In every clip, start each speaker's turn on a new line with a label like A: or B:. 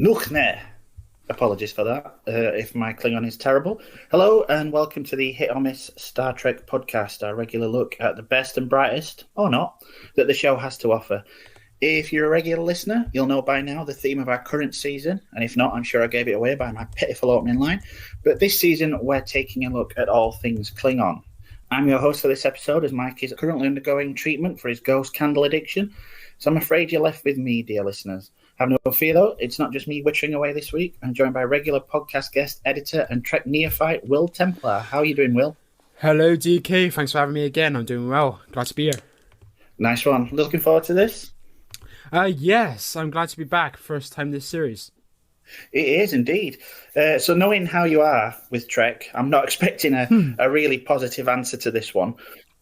A: Nuchne. Apologies for that, if my Klingon is terrible. Hello, and welcome to the Hit or Miss Star Trek podcast, our regular look at the best and brightest, or not, that the show has to offer. If you're a regular listener, you'll know by now the theme of our current season, and if not, I'm sure I gave it away by my pitiful opening line. But this season, we're taking a look at all things Klingon. I'm your host for this episode, as Mike is currently undergoing treatment for his ghost candle addiction, so I'm afraid you're left with me, dear listeners. Have no fear, though, it's not just me wittering away this week. I'm joined by regular podcast guest, editor, and Trek neophyte, Will Templar. How are you doing, Will?
B: Hello, DK. Thanks for having me again. I'm doing well. Glad to be here.
A: Nice one. Looking forward to this?
B: Yes, I'm glad to be back. First time this series.
A: It is indeed. So knowing how you are with Trek, I'm not expecting a really positive answer to this one.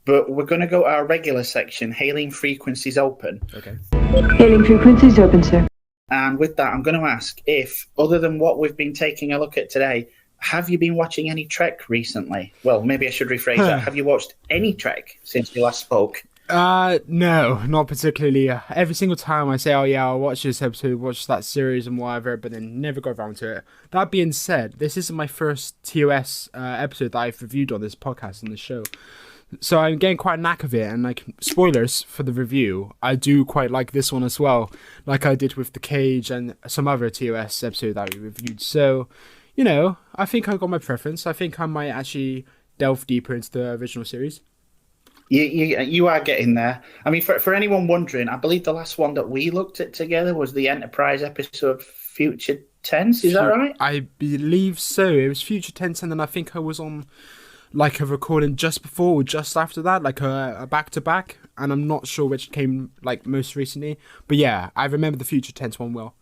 A: But we're going to go to our regular section, Hailing Frequencies Open.
B: Okay.
C: Hailing frequencies open, sir.
A: And with that, I'm going to ask if, other than what we've been taking a look at today, have you been watching any Trek recently? Well, maybe I should rephrase that. Have you watched any Trek since we last spoke?
B: No, not particularly. Every single time I say, oh yeah, I'll watch this episode, watch that series and whatever, but then never got around to it. That being said, this isn't my first TOS episode that I've reviewed on this podcast, on this show. So I'm getting quite a knack of it, and like, spoilers for the review, I do quite like this one as well, like I did with The Cage and some other TOS episode that we reviewed. So, you know, I think I got my preference. I think I might actually delve deeper into the original series.
A: You are getting there. I mean, for anyone wondering, I believe the last one that we looked at together was the Enterprise episode Future Tense, is that right?
B: I believe so. It was Future Tense, and then I think I was on like a recording just before or just after that, like a back-to-back, and I'm not sure which came like most recently. But yeah, I remember the Future Tense one well.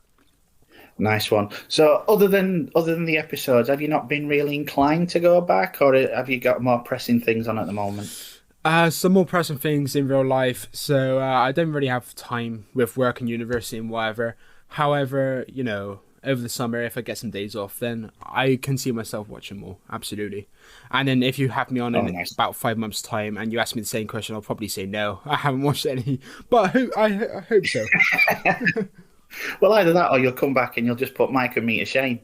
A: Nice one. So other than the episodes, have you not been really inclined to go back, or have you got more pressing things on at the moment?
B: Some more pressing things in real life, so I don't really have time with work and university and whatever. However, you know, over the summer, if I get some days off, then I can see myself watching more, absolutely. And then if you have me on in about 5 months' time and you ask me the same question, I'll probably say no, I haven't watched any, but I hope so.
A: Well, either that or you'll come back and you'll just put Mike and me to shame.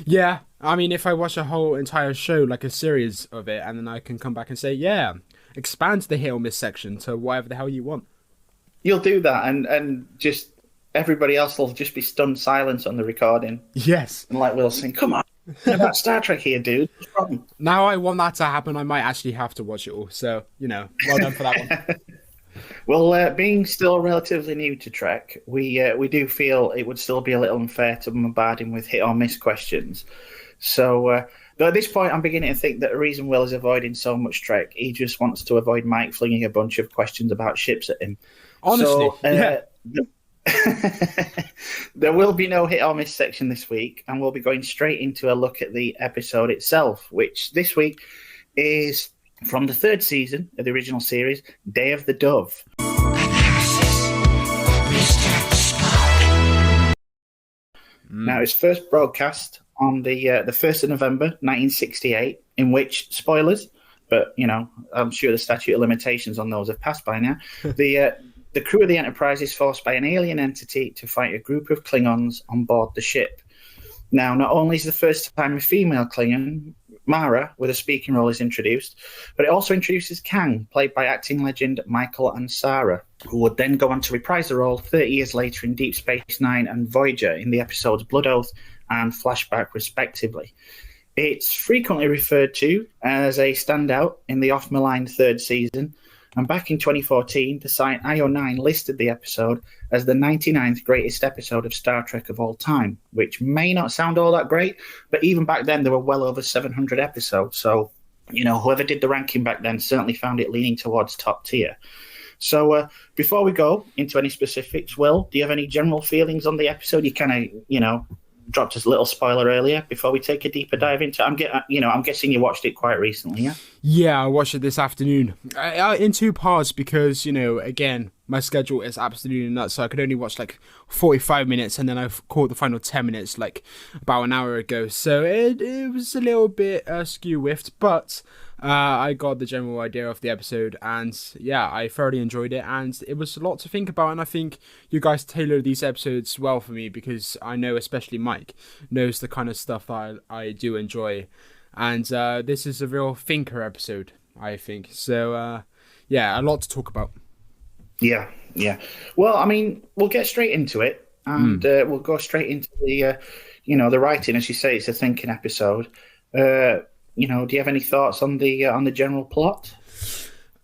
B: Yeah, I mean, if I watch a whole entire show, like a series of it, and then I can come back and say, yeah, expand the hit or miss section to whatever the hell you want.
A: You'll do that, and just everybody else will just be stunned silence on the recording.
B: Yes.
A: And like Will saying, come on, about Star Trek here, dude. What's the problem?
B: Now I want that to happen, I might actually have to watch it all. So, you know, well done for that one.
A: Well, being still relatively new to Trek, we do feel it would still be a little unfair to bombard him with hit or miss questions. So, though at this point, I'm beginning to think that the reason Will is avoiding so much Trek, he just wants to avoid Mike flinging a bunch of questions about ships at him.
B: Honestly, yeah.
A: There will be no hit or miss section this week, and we'll be going straight into a look at the episode itself, which this week is from the third season of the original series, Day of the Dove. Now, it's first broadcast on the 1st of November, 1968, in which, spoilers, but, you know, I'm sure the statute of limitations on those have passed by now, the crew of the Enterprise is forced by an alien entity to fight a group of Klingons on board the ship. Now, not only is the first time a female Klingon, Mara, with a speaking role, is introduced, but it also introduces Kang, played by acting legend Michael Ansara, who would then go on to reprise the role 30 years later in Deep Space Nine and Voyager in the episodes Blood Oath and Flashback, respectively. It's frequently referred to as a standout in the off-maligned third season, and back in 2014, the site IO9 listed the episode as the 99th greatest episode of Star Trek of all time, which may not sound all that great, but even back then there were well over 700 episodes, so, you know, whoever did the ranking back then certainly found it leaning towards top tier. So before we go into any specifics, Will, do you have any general feelings on the episode? You kind of, you know, dropped us a little spoiler earlier before we take a deeper dive into it. I'm guessing you watched it quite recently, yeah?
B: Yeah, I watched it this afternoon in two parts because, you know, again, my schedule is absolutely nuts, so I could only watch like 45 minutes and then I caught the final 10 minutes like about an hour ago, so it was a little bit skew-whiffed, but I got the general idea of the episode, and yeah, I thoroughly enjoyed it, and it was a lot to think about, and I think you guys tailor these episodes well for me, because I know especially Mike knows the kind of stuff that I do enjoy, and this is a real thinker episode, I think. So yeah, a lot to talk about.
A: Yeah. Well, I mean, we'll get straight into it, and we'll go straight into the, the writing. As you say, it's a thinking episode. Do you have any thoughts on the general plot?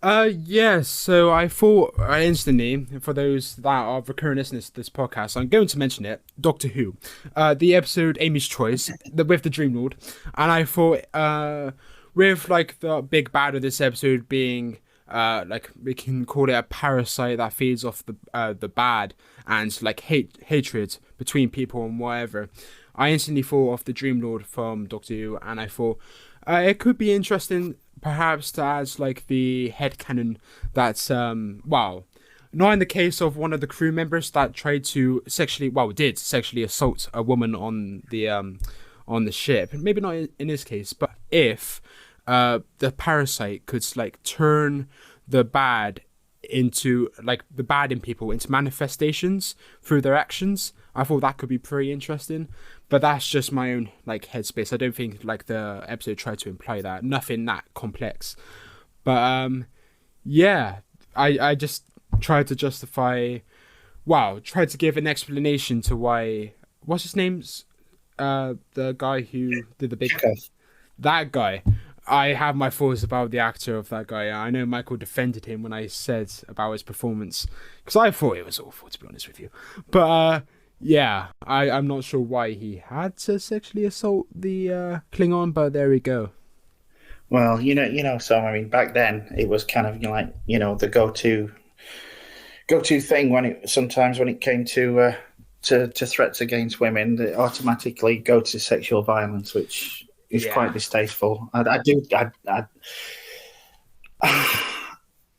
B: Yes. So I thought instantly, for those that are recurring listeners to this podcast, I'm going to mention it. Doctor Who, the episode Amy's Choice, with the Dream Lord, and I thought, with like the big bad of this episode being. Like we can call it a parasite that feeds off the bad and like hatred between people and whatever. I instantly thought of the Dream Lord from Doctor Who, and I thought it could be interesting perhaps to add like the headcanon that's not in the case of one of the crew members that tried to did sexually assault a woman on the ship. Maybe not in this case, but if the parasite could like turn the bad into like the bad in people into manifestations through their actions, I thought that could be pretty interesting. But that's just my own like headspace. I don't think like the episode tried to imply that. Nothing that complex. But yeah, I just tried to tried to give an explanation to why. What's his name's the guy who did the big. That guy. I have my thoughts about the actor of that guy. I know Michael defended him when I said about his performance, because I thought it was awful, to be honest with you. But yeah, I'm not sure why he had to sexually assault the Klingon, but there we go.
A: Well, so I mean, back then it was kind of the go-to thing when it came to threats against women, they automatically go to sexual violence, which. It's quite distasteful.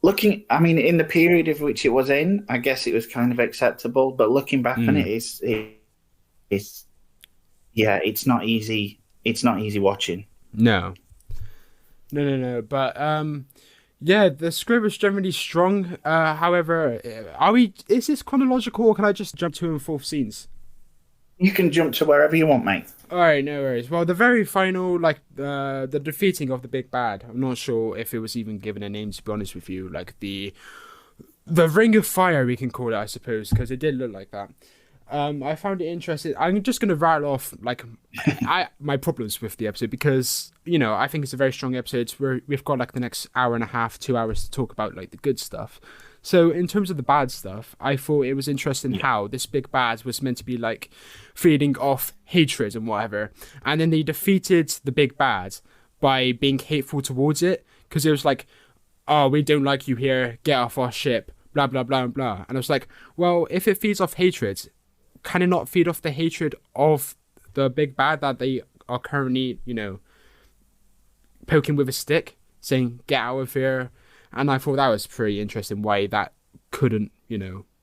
A: Looking, I mean, in the period of which it was in, I guess it was kind of acceptable. But looking back on it, it's not easy. It's not easy watching.
B: No. But yeah, the script was generally strong. However, is this chronological, or can I just jump to and forth scenes?
A: You can jump to wherever you want, mate.
B: All right, no worries. Well, the very final, like, the defeating of the big bad. I'm not sure if it was even given a name, to be honest with you. Like, the Ring of Fire, we can call it, I suppose, because it did look like that. I found it interesting. I'm just going to rattle off, like, my problems with the episode, because, I think it's a very strong episode. We've got, like, the next hour and a half, 2 hours to talk about, like, the good stuff. So in terms of the bad stuff, I thought it was interesting how this big bad was meant to be like feeding off hatred and whatever. And then they defeated the big bad by being hateful towards it. Because it was like, oh, we don't like you here, get off our ship, blah, blah, blah, blah. And I was like, well, if it feeds off hatred, can it not feed off the hatred of the big bad that they are currently, poking with a stick, saying, get out of here? And I thought that was pretty interesting why that couldn't,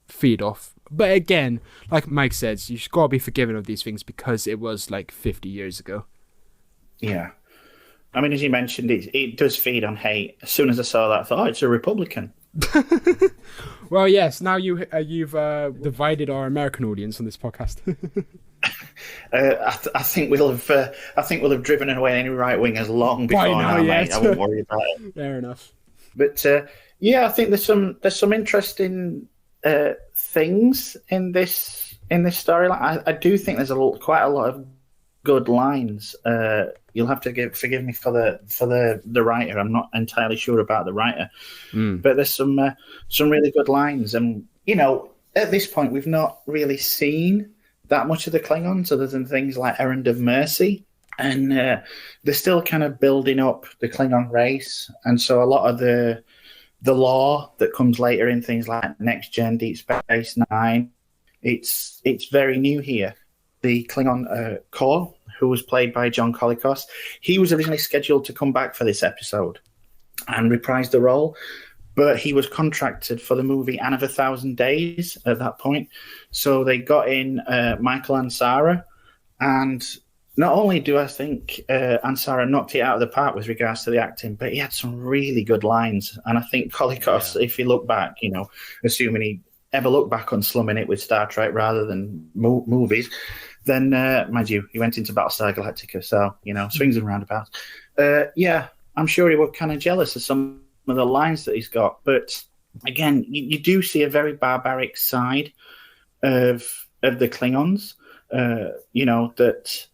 B: feed off. But again, like Mike says, you've got to be forgiven of these things because it was like 50 years ago.
A: Yeah. I mean, as you mentioned, it does feed on hate. As soon as I saw that, I thought, it's a Republican.
B: Well, yes, now you've divided our American audience on this podcast.
A: I think we'll have driven away any right wingers long before now, mate. I won't worry about it.
B: Fair enough.
A: But I think there's some interesting things in this storyline. I do think there's quite a lot of good lines. You'll have to forgive me for the writer. I'm not entirely sure about the writer, but there's some really good lines. And at this point, we've not really seen that much of the Klingons other than things like Errand of Mercy. And they're still kind of building up the Klingon race. And so a lot of the lore that comes later in things like Next Gen, Deep Space Nine, it's very new here. The Klingon core, who was played by John Colicos, he was originally scheduled to come back for this episode and reprise the role. But he was contracted for the movie Anne of 1,000 Days at that point. So they got in Michael Ansara, and not only do I think Ansara knocked it out of the park with regards to the acting, but he had some really good lines. And I think Colicos, if you look back, assuming he ever looked back on slumming it with Star Trek rather than movies, then, mind you, he went into Battlestar Galactica. So, swings and roundabouts. I'm sure he was kind of jealous of some of the lines that he's got. But again, you do see a very barbaric side of the Klingons, that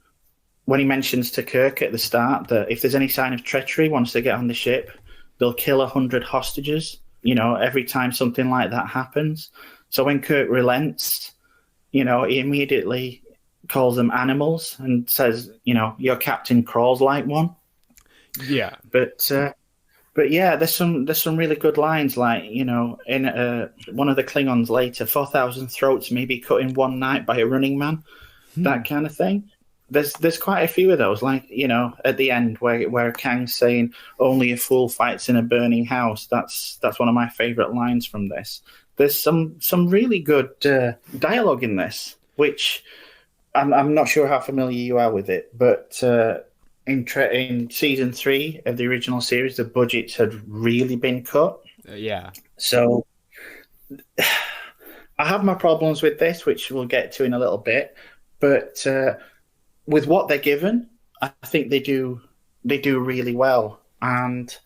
A: when he mentions to Kirk at the start that if there's any sign of treachery once they get on the ship, they'll kill 100 hostages, every time something like that happens. So when Kirk relents, he immediately calls them animals and says, your captain crawls like one.
B: Yeah.
A: But yeah, there's some really good lines, like, in one of the Klingons later, 4,000 throats may be cut in one night by a running man, that kind of thing. There's quite a few of those, like, at the end where Kang's saying only a fool fights in a burning house. That's one of my favorite lines from this. There's some really good dialogue in this, which I'm not sure how familiar you are with it, but in season 3 of the original series, the budgets had really been cut.
B: Yeah.
A: So I have my problems with this, which we'll get to in a little bit, but with what they're given, I think they do really well. And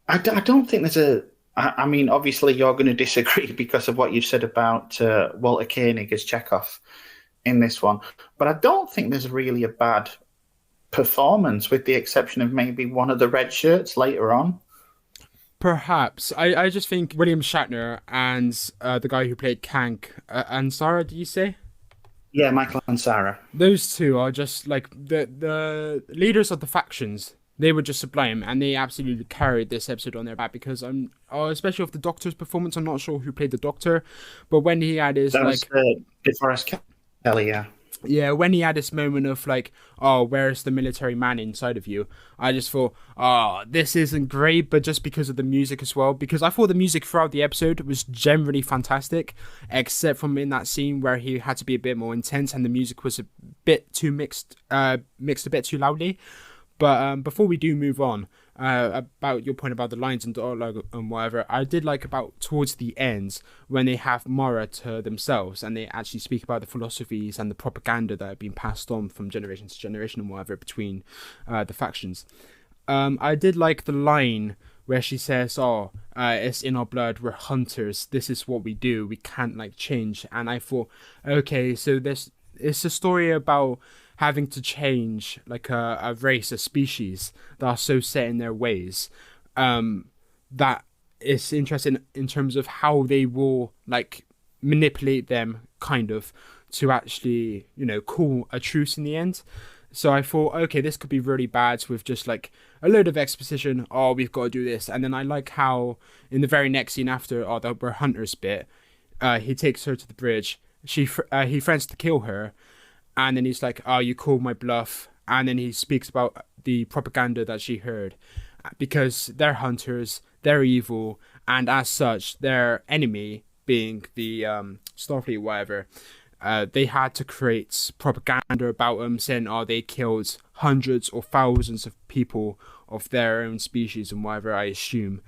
A: I don't think there's I mean, obviously you're going to disagree because of what you've said about Walter Koenig as Chekhov in this one, but I don't think there's really a bad performance, with the exception of maybe one of the red shirts later on.
B: Perhaps. I just think William Shatner and the guy who played Kank, Ansara, did you say?
A: Yeah, Michael and Sarah.
B: Those two are just like the leaders of the factions. They were just sublime, and they absolutely carried this episode on their back, because especially of the Doctor's performance, I'm not sure who played the Doctor, but when he had his
A: DeForest Kelly, yeah.
B: Yeah, when he had this moment of like, oh, where's the military man inside of you? I just thought, oh, this isn't great, but just because of the music as well. Because I thought the music throughout the episode was generally fantastic, except from in that scene where he had to be a bit more intense and the music was a bit too mixed a bit too loudly. But before we do move on, about your point about the lines and dialogue and whatever, I did like about towards the end when they have Mara to themselves and they actually speak about the philosophies and the propaganda that have been passed on from generation to generation and whatever between the factions. I did like the line where she says, it's in our blood, we're hunters, this is what we do, we can't like change. And I thought, okay, so it's a story about having to change like a race, a species that are so set in their ways, that is interesting in terms of how they will like manipulate them kind of to actually, call a truce in the end. So I thought, okay, this could be really bad with just like a load of exposition. Oh, we've got to do this. And then I like how in the very next scene after, the we're hunters bit, he takes her to the bridge. He threatens to kill her. And then he's like, oh, you called my bluff. And then he speaks about the propaganda that she heard. Because they're hunters, they're evil, and as such, their enemy, being the Starfleet, whatever, they had to create propaganda about them, saying, they killed hundreds or thousands of people of their own species and whatever, I assume.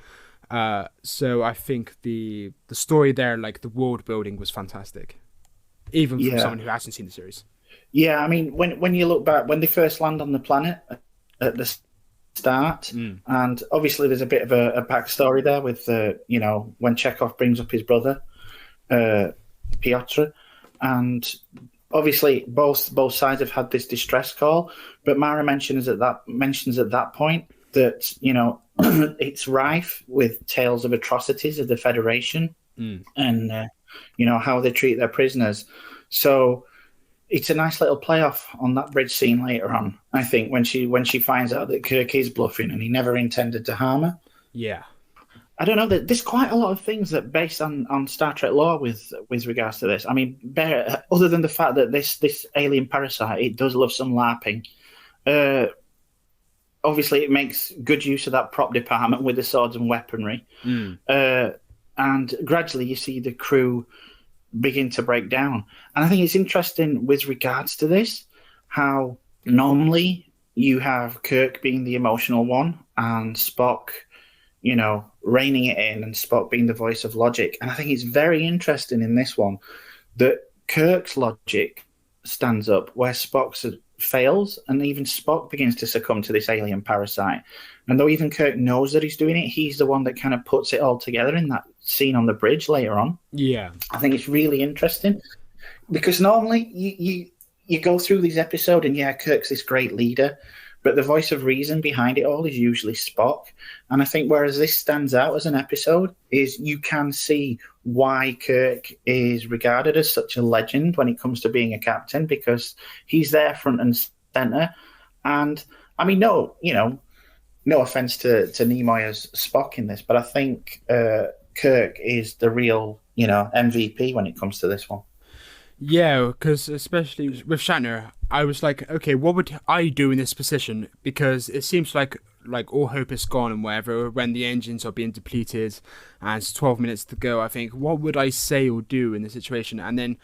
B: So I think the story there, like the world building, was fantastic. Even from someone who hasn't seen the series.
A: Yeah, I mean, when you look back, when they first land on the planet at the start, and obviously there's a bit of a backstory there with, when Chekhov brings up his brother, Piotr, and obviously both sides have had this distress call, but Mara mentions at that point that, it's rife with tales of atrocities of the Federation and, how they treat their prisoners. So it's a nice little playoff on that bridge scene later on, I think, when she finds out that Kirk is bluffing and he never intended to harm her.
B: Yeah.
A: I don't know, there's quite a lot of things that based on Star Trek lore with regards to this. I mean, other than the fact that this alien parasite, it does love some LARPing. Obviously, it makes good use of that prop department with the swords and weaponry. And gradually you see the crew begin to break down. And I think it's interesting with regards to this, how normally you have Kirk being the emotional one and Spock, reining it in, and Spock being the voice of logic. And I think it's very interesting in this one that Kirk's logic stands up where Spock's fails, and even Spock begins to succumb to this alien parasite. And though even Kirk knows that he's doing it, he's the one that kind of puts it all together in that scene on the bridge later on.
B: Yeah.
A: I think it's really interesting because normally you go through these episodes and Kirk's this great leader, but the voice of reason behind it all is usually Spock. And I think whereas this stands out as an episode is you can see why Kirk is regarded as such a legend when it comes to being a captain, because he's there front and center. And I mean, no offense to Nimoy as Spock in this, but I think Kirk is the real, MVP when it comes to this one.
B: Yeah, because especially with Shatner, I was like, okay, what would I do in this position? Because it seems like all hope is gone and whatever, when the engines are being depleted and it's 12 minutes to go. I think, what would I say or do in this situation? And then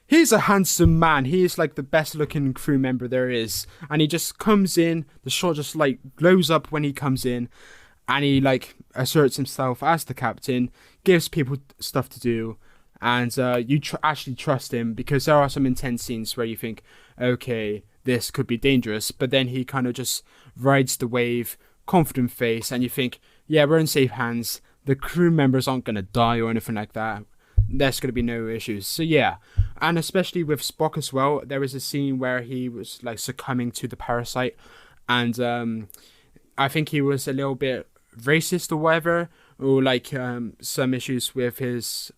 B: he's a handsome man. He is like the best looking crew member there is. And he just comes in, the shot just like glows up when he comes in, and he like asserts himself as the captain, gives people stuff to do. And you actually trust him, because there are some intense scenes where you think, okay, this could be dangerous. But then he kind of just rides the wave, confident face, and you think, yeah, we're in safe hands. The crew members aren't going to die or anything like that. There's going to be no issues. So yeah, and especially with Spock as well, there was a scene where he was like succumbing to the parasite. And I think he was a little bit racist or whatever, or like some issues with his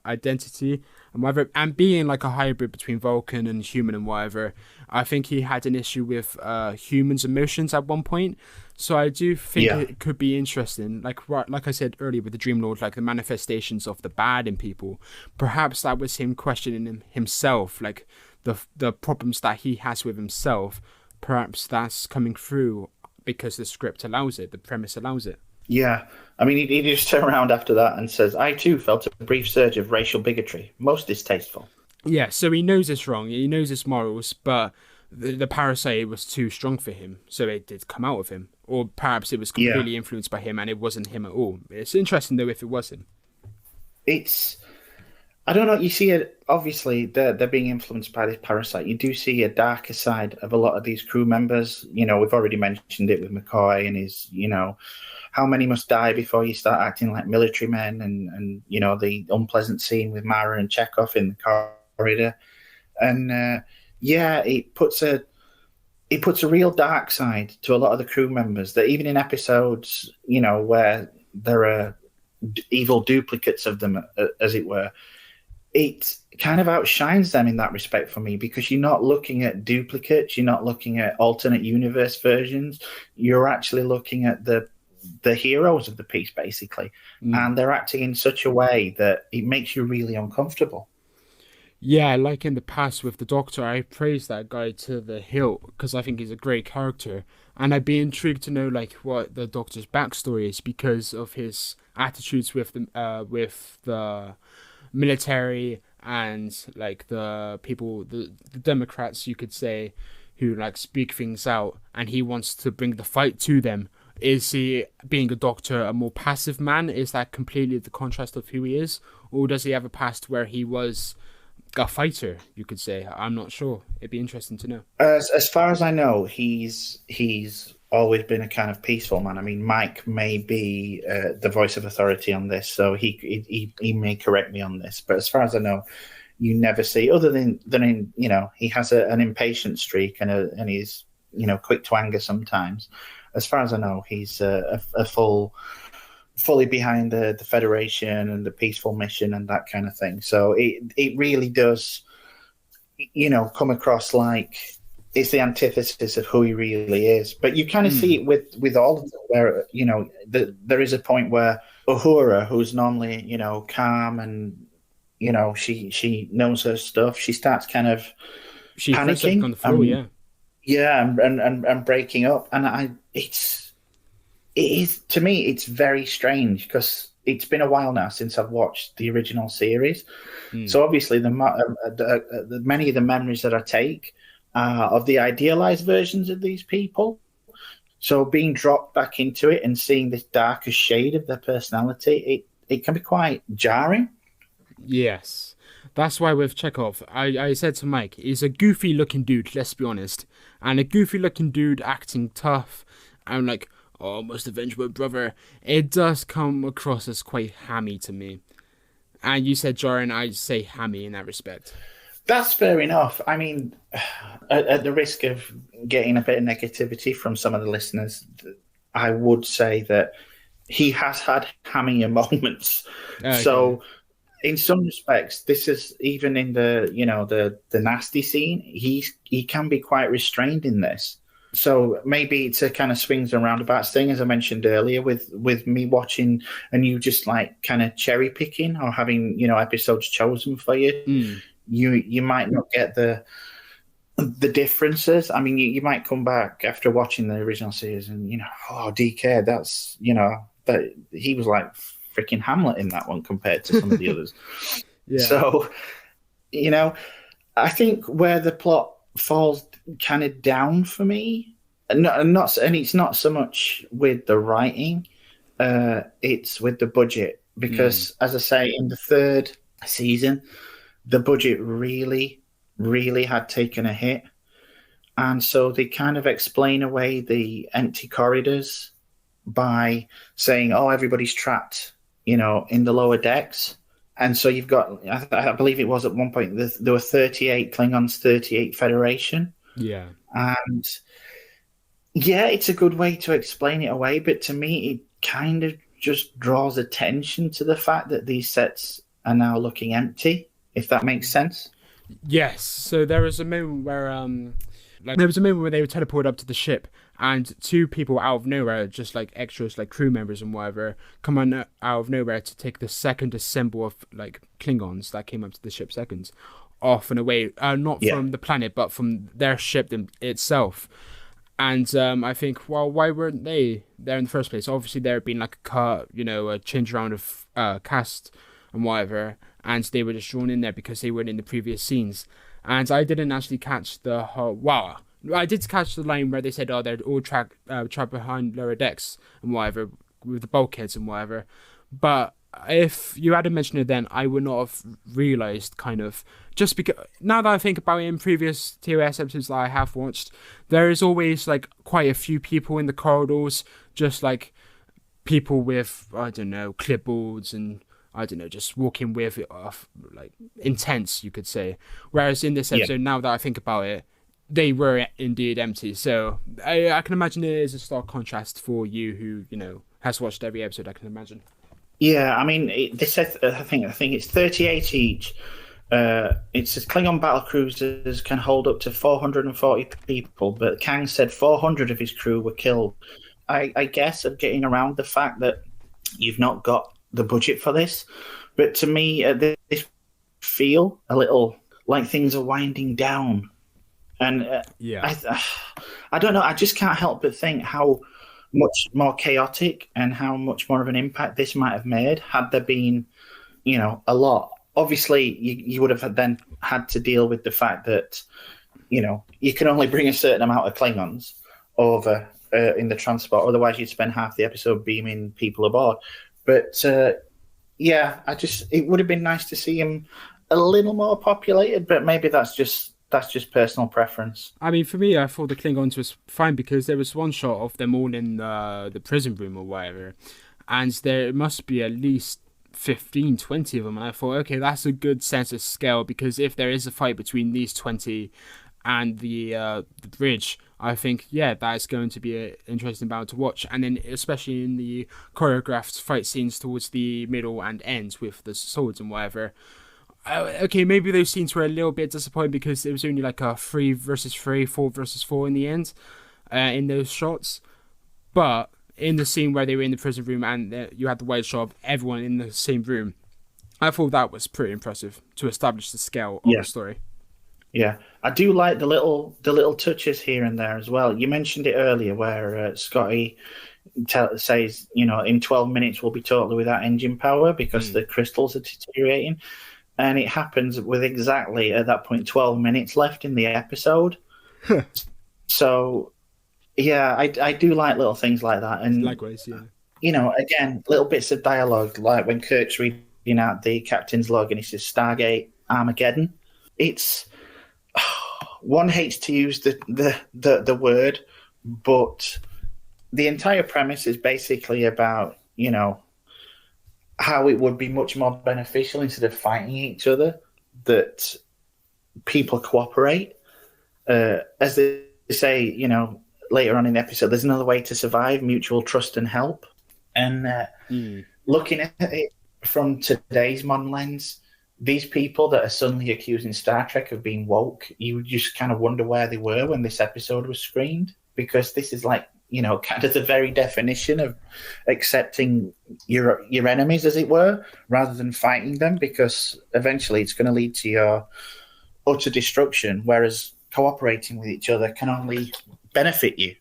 B: identity and whatever, and being like a hybrid between Vulcan and human and whatever. I think he had an issue with humans' emotions at one point. So I do think it could be interesting, like I said earlier with the Dream Lord, like the manifestations of the bad in people. Perhaps that was him questioning himself, like the problems that he has with himself. Perhaps that's coming through because the script allows it, the premise allows it.
A: Yeah, I mean, he just turned around after that and says, I too felt a brief surge of racial bigotry, most distasteful.
B: Yeah, so he knows it's wrong, he knows his morals, but the parasite was too strong for him, so it did come out of him. Or perhaps it was completely influenced by him and it wasn't him at all. It's interesting, though, if it was him.
A: I don't know, you see it, obviously, they're being influenced by this parasite. You do see a darker side of a lot of these crew members. We've already mentioned it with McCoy and his, how many must die before you start acting like military men, and the unpleasant scene with Mara and Chekhov in the corridor. And it puts a real dark side to a lot of the crew members, that even in episodes, where there are evil duplicates of them, as it were, it kind of outshines them in that respect for me, because you're not looking at duplicates, you're not looking at alternate universe versions, you're actually looking at the heroes of the piece, basically. And they're acting in such a way that it makes you really uncomfortable.
B: Yeah, like in the past with the Doctor, I praised that guy to the hilt because I think he's a great character, and I'd be intrigued to know like what the Doctor's backstory is because of his attitudes with the military and like the people, the Democrats, you could say, who like speak things out, and he wants to bring the fight to them. Is he, being a Doctor, a more passive man? Is that completely the contrast of who he is? Or does he have a past where he was a fighter, you could say? I'm not sure. It'd be interesting to know.
A: As far as I know, he's always been a kind of peaceful man. I mean, Mike may be the voice of authority on this, so he may correct me on this. But as far as I know, you never see, other than in, he has an impatient streak and he's quick to anger sometimes. As far as I know, he's fully behind the Federation and the peaceful mission and that kind of thing. So it really does, come across like it's the antithesis of who he really is. But you kind of see it with all of them, where, there is a point where Uhura, who's normally, calm and, she knows her stuff, she starts kind of panicking
B: on the floor,
A: and breaking up. And it is, to me, it's very strange because it's been a while now since I've watched the original series. So obviously the many of the memories that I take of the idealized versions of these people. So being dropped back into it and seeing this darker shade of their personality, it can be quite jarring.
B: Yes. That's why with Chekhov, I said to Mike, he's a goofy looking dude, let's be honest. And a goofy looking dude acting tough and like, oh, must avenge my brother. It does come across as quite hammy to me. And you said jarring, I say hammy in that respect.
A: That's fair enough. I mean, at the risk of getting a bit of negativity from some of the listeners, I would say that he has had hammier moments. Okay. So, in some respects, this is even in the nasty scene. He can be quite restrained in this. So maybe it's a kind of swings and roundabouts thing, as I mentioned earlier, with me watching and you just like kind of cherry picking or having episodes chosen for you. You might not get the differences. I mean, you might come back after watching the original series and DK, that's that he was like freaking Hamlet in that one compared to some of the others. Yeah. So I think where the plot falls kind of down for me, and it's not so much with the writing, it's with the budget, because as I say, in the third season, the budget really, really had taken a hit. And so they kind of explain away the empty corridors by saying, oh, everybody's trapped, in the lower decks. And so you've got, I believe it was at one point, there were 38 Klingons, 38 Federation.
B: Yeah.
A: And yeah, it's a good way to explain it away. But to me, it kind of just draws attention to the fact that these sets are now looking empty, if that makes sense.
B: Yes. So there was a moment where they were teleported up to the ship, and two people out of nowhere, just like extras, like crew members and whatever, come on out of nowhere to take the second assemble of like Klingons that came up to the ship seconds off and away, not from the planet, but from their ship itself. And I think, well, why weren't they there in the first place? Obviously, there had been like a cut, a change around of cast and whatever, and they were just drawn in there because they weren't in the previous scenes. And I didn't actually catch the whole... Wow. I did catch the line where they said, oh, they're all trapped behind lower decks and whatever, with the bulkheads and whatever. But if you hadn't mentioned it then, I would not have realised, kind of, just because... Now that I think about it, in previous TOS episodes that I have watched, there is always, like, quite a few people in the corridors, just, like, people with, I don't know, clipboards and... I don't know, just walking with it off, like, intense, you could say. Whereas in this episode, now that I think about it, they were indeed empty. So I can imagine it is a stark contrast for you who, has watched every episode, I can imagine.
A: Yeah, I mean, this says, I think it's 38 each. It says Klingon battlecruisers can hold up to 440 people, but Kang said 400 of his crew were killed. I guess of getting around the fact that you've not got the budget for this, but to me this feel a little like things are winding down, and I don't know, I just can't help but think how much more chaotic and how much more of an impact this might have made had there been a lot. Obviously you would have then had to deal with the fact that you can only bring a certain amount of Klingons over in the transport, otherwise you'd spend half the episode beaming people aboard. But it would have been nice to see him a little more populated, but maybe that's just personal preference.
B: I mean, for me, I thought the Klingons was fine because there was one shot of them all in the prison room or whatever, and there must be at least 15, 20 of them, and I thought, okay, that's a good sense of scale, because if there is a fight between these 20 and the bridge, I think, that is going to be an interesting battle to watch. And then especially in the choreographed fight scenes towards the middle and end with the swords and whatever. Okay, maybe those scenes were a little bit disappointing because it was only like a 3 versus 3, 4 versus 4 in the end, in those shots. But in the scene where they were in the prison room and you had the wide shot of everyone in the same room, I thought that was pretty impressive to establish the scale of the story.
A: Yeah, I do like the little touches here and there as well. You mentioned it earlier where Scotty says, in 12 minutes we'll be totally without engine power because the crystals are deteriorating. And it happens with exactly, at that point, 12 minutes left in the episode. So, yeah, I do like little things like that. And,
B: Likewise, yeah.
A: Again, little bits of dialogue, like when Kirk's reading out the captain's log and he says Stargate Armageddon. It's one hates to use the word, but the entire premise is basically about, how it would be much more beneficial instead of fighting each other that people cooperate. As they say, later on in the episode, there's another way to survive: mutual trust and help. And looking at it from today's modern lens, these people that are suddenly accusing Star Trek of being woke, you just kind of wonder where they were when this episode was screened, because this is like, kind of the very definition of accepting your enemies, as it were, rather than fighting them, because eventually it's going to lead to your utter destruction, whereas cooperating with each other can only benefit you.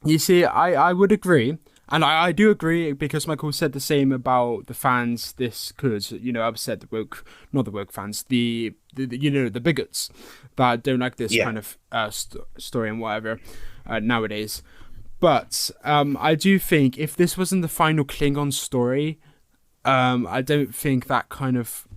B: You see, I would agree. And I do agree, because Michael said the same about the fans. This could, upset the woke, not the woke fans, the bigots that don't like this kind of story and whatever nowadays. But I do think if this wasn't the final Klingon story, I don't think that kind of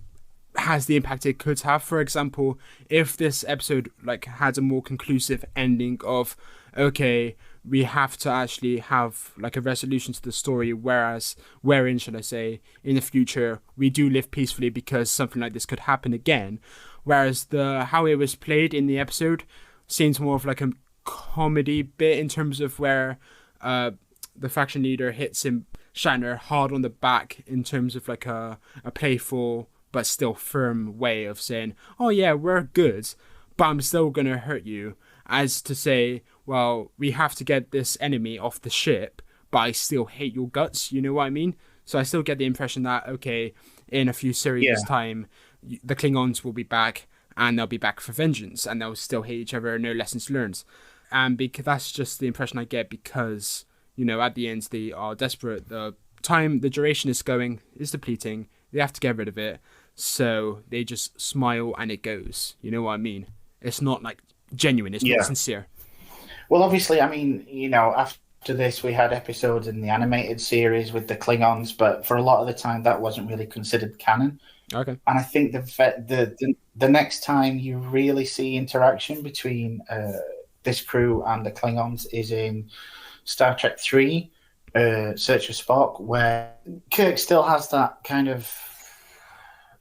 B: has the impact it could have. For example, if this episode had a more conclusive ending of, okay, we have to actually have a resolution to the story, wherein, should I say, in the future we do live peacefully because something like this could happen again. Whereas how it was played in the episode seems more of a comedy bit, in terms of where the faction leader hits Shatner hard on the back, in terms of a playful but still firm way of saying, oh yeah, we're good, but I'm still gonna hurt you, as to say, well, we have to get this enemy off the ship, but I still hate your guts, you know what I mean? So I still get the impression that, okay, in a few series time, the Klingons will be back, and they'll be back for vengeance, and they'll still hate each other, no lessons learned. And because that's just the impression I get, because, at the end they are desperate, the duration is depleting, they have to get rid of it, so they just smile and it goes, you know what I mean? It's not genuine, it's not sincere.
A: Well, obviously, I mean, after this, we had episodes in the animated series with the Klingons, but for a lot of the time, that wasn't really considered canon.
B: Okay.
A: And I think the next time you really see interaction between this crew and the Klingons is in Star Trek 3, Search for Spock, where Kirk still has that kind of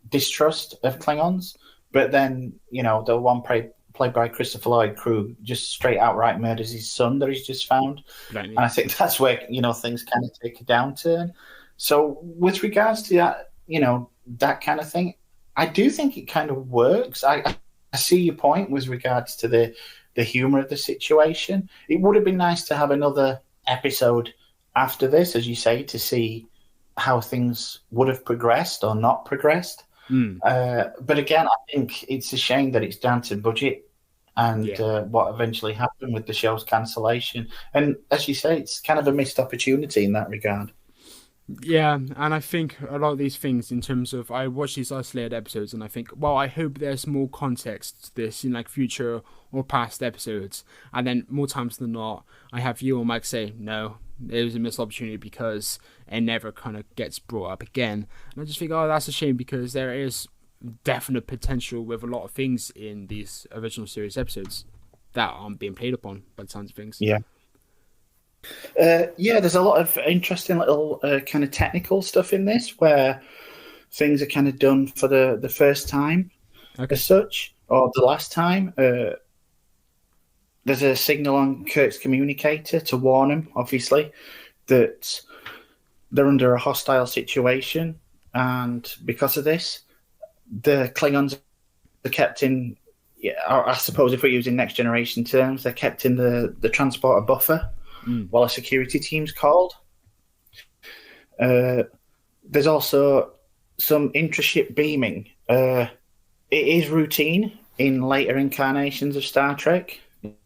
A: distrust of Klingons, but then, the one played by Christopher Lloyd, crew, just straight outright murders his son that he's just found.
B: Right.
A: And I think that's where, things kind of take a downturn. So with regards to that, that kind of thing, I do think it kind of works. I see your point with regards to the humor of the situation. It would have been nice to have another episode after this, as you say, to see how things would have progressed or not progressed. But again, I think it's a shame that it's down to budget and what eventually happened with the show's cancellation. And as you say, it's kind of a missed opportunity in that regard.
B: Yeah, and I think a lot of these things, in terms of, I watch these isolated episodes and I think, well, I hope there's more context to this in future or past episodes. And then more times than not, I have you or Mike say, no, it was a missed opportunity because it never kind of gets brought up again. And I just think, oh, that's a shame, because there is definite potential with a lot of things in these original series episodes that aren't being played upon by the sounds of things.
A: Yeah. There's a lot of interesting little kind of technical stuff in this where things are kind of done for the first time, as such, or the last time. There's a signal on Kirk's communicator to warn him, obviously, that they're under a hostile situation, and because of this, the Klingons are kept in, I suppose if we're using next generation terms, they're kept in the transporter buffer while a security team's called. There's also some intra-ship beaming. It is routine in later incarnations of Star Trek.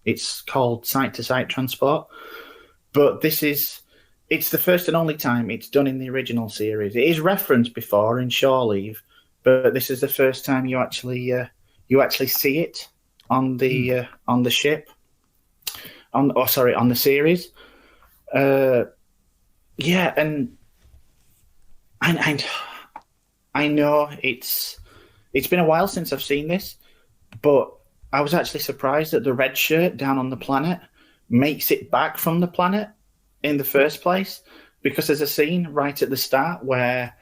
A: It's called site-to-site transport. But it's the first and only time it's done in the original series. It is referenced before in Shore Leave, but this is the first time you actually see it on the ship. on the series. Yeah, and I know it's been a while since I've seen this, but I was actually surprised that the red shirt down on the planet makes it back from the planet in the first place, because there's a scene right at the start where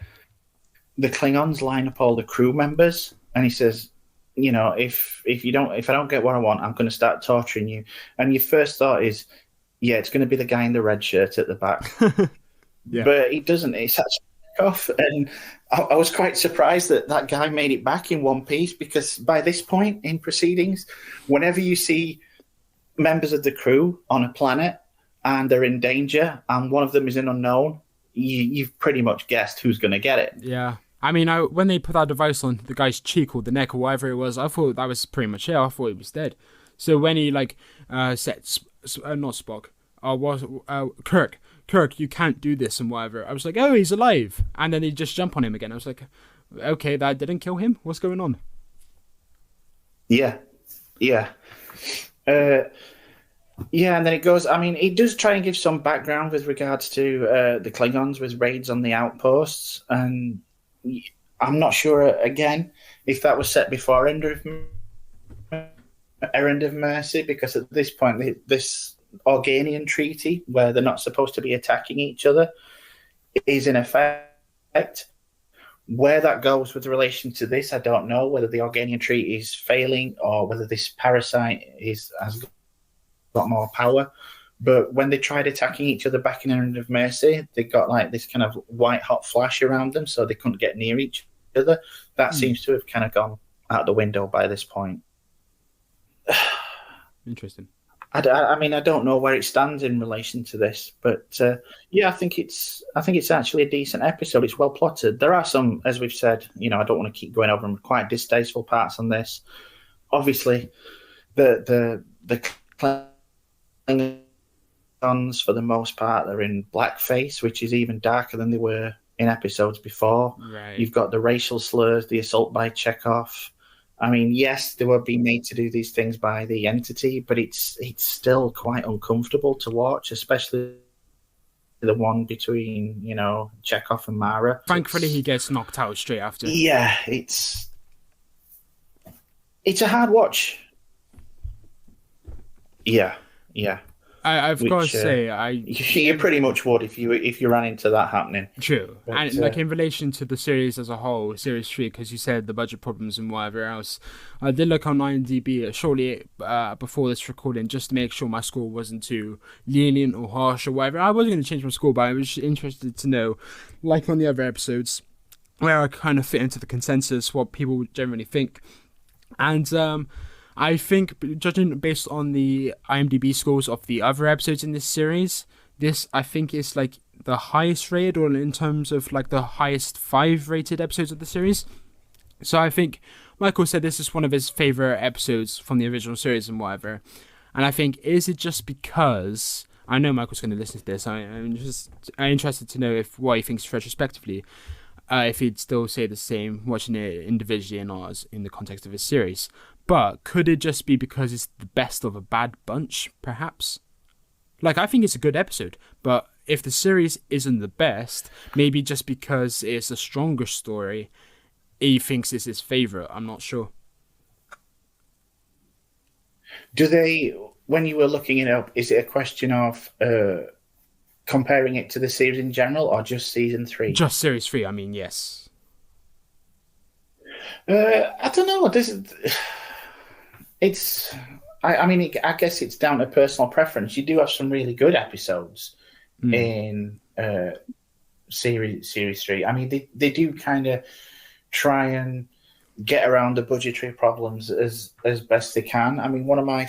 A: the Klingons line up all the crew members, and he says, you know, if I don't get what I want, I'm going to start torturing you. And your first thought is, yeah, it's going to be the guy in the red shirt at the back. Yeah. But he doesn't. It's actually off, and I was quite surprised that guy made it back in one piece, because by this point in proceedings, whenever you see members of the crew on a planet and they're in danger and one of them is an unknown, you've pretty much guessed who's going to get it.
B: Yeah. I mean, when they put that device on the guy's cheek or the neck or whatever it was, I thought that was pretty much it. I thought he was dead. So when he set not Spock, was Kirk, you can't do this and whatever, I was like, oh, he's alive. And then they just jump on him again. I was like, okay, that didn't kill him. What's going on?
A: Yeah. Yeah, and then it goes, I mean, it does try and give some background with regards to the Klingons with raids on the outposts, and I'm not sure, again, if that was set before Errand of Mercy, because at this point, this Organian treaty, where they're not supposed to be attacking each other, is in effect. Where that goes with relation to this, I don't know, whether the Organian treaty is failing or whether this parasite has got more power. But when they tried attacking each other back in Errand of Mercy, they got like this kind of white hot flash around them, so they couldn't get near each other. That seems to have kind of gone out the window by this point.
B: Interesting.
A: I mean, I don't know where it stands in relation to this, but yeah, I think it's actually a decent episode. It's well plotted. There are some, as we've said, you know, I don't want to keep going over them, quite distasteful parts on this. Obviously, the Klingons, for the most part, they're in blackface, which is even darker than they were in episodes before.
B: Right.
A: You've got the racial slurs, the assault by Chekhov. I mean, yes, they were being made to do these things by the entity, but it's still quite uncomfortable to watch, especially the one between, you know, Chekhov and Mara.
B: Thankfully, he gets knocked out straight after.
A: Yeah, it's a hard watch. Yeah.
B: I've got to say,
A: you pretty much would if you ran into that happening.
B: True, but, and like in relation to the series as a whole, series 3, because you said the budget problems and whatever else, I did look on IMDb shortly before this recording just to make sure my score wasn't too lenient or harsh or whatever. I wasn't going to change my score, but I was interested to know, like on the other episodes, where I kind of fit into the consensus, what people generally think, and I think, judging based on the IMDb scores of the other episodes in this series, this, I think, is like the highest rated, or in terms of like the highest 5 rated episodes of the series. So I think Michael said this is one of his favorite episodes from the original series and whatever. And I think, is it just because, I know Michael's going to listen to this, I'm interested to know what he thinks retrospectively, if he'd still say the same watching it individually and not as in the context of his series. But could it just be because it's the best of a bad bunch, perhaps? Like, I think it's a good episode, but if the series isn't the best, maybe just because it's a stronger story, he thinks it's his favourite. I'm not sure.
A: Do they, when you were looking it up, is it a question of comparing it to the series in general, or just season 3?
B: Just series 3, I mean, yes.
A: I don't know. I guess it's down to personal preference. You do have some really good episodes in series 3. I mean, they do kind of try and get around the budgetary problems as best they can. I mean, one of my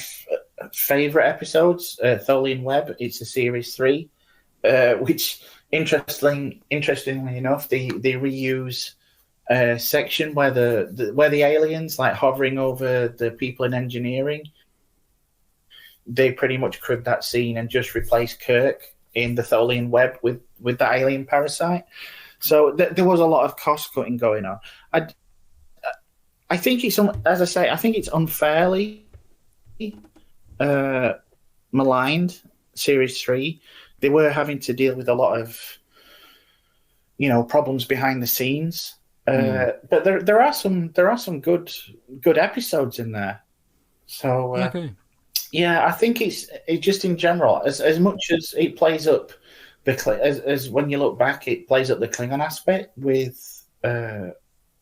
A: favorite episodes, Tholian Web, it's a series 3, which interestingly enough, they reuse section where the aliens, like hovering over the people in engineering, they pretty much cribbed that scene and just replaced Kirk in the Tholian Web with that alien parasite. So there was a lot of cost cutting going on. I think it's, as I say, I think it's unfairly maligned, Series 3. They were having to deal with a lot of, problems behind the scenes. But there are some good episodes in there. So
B: Okay.
A: yeah, I think it's just in general, as much as it plays up as when you look back, it plays up the Klingon aspect with the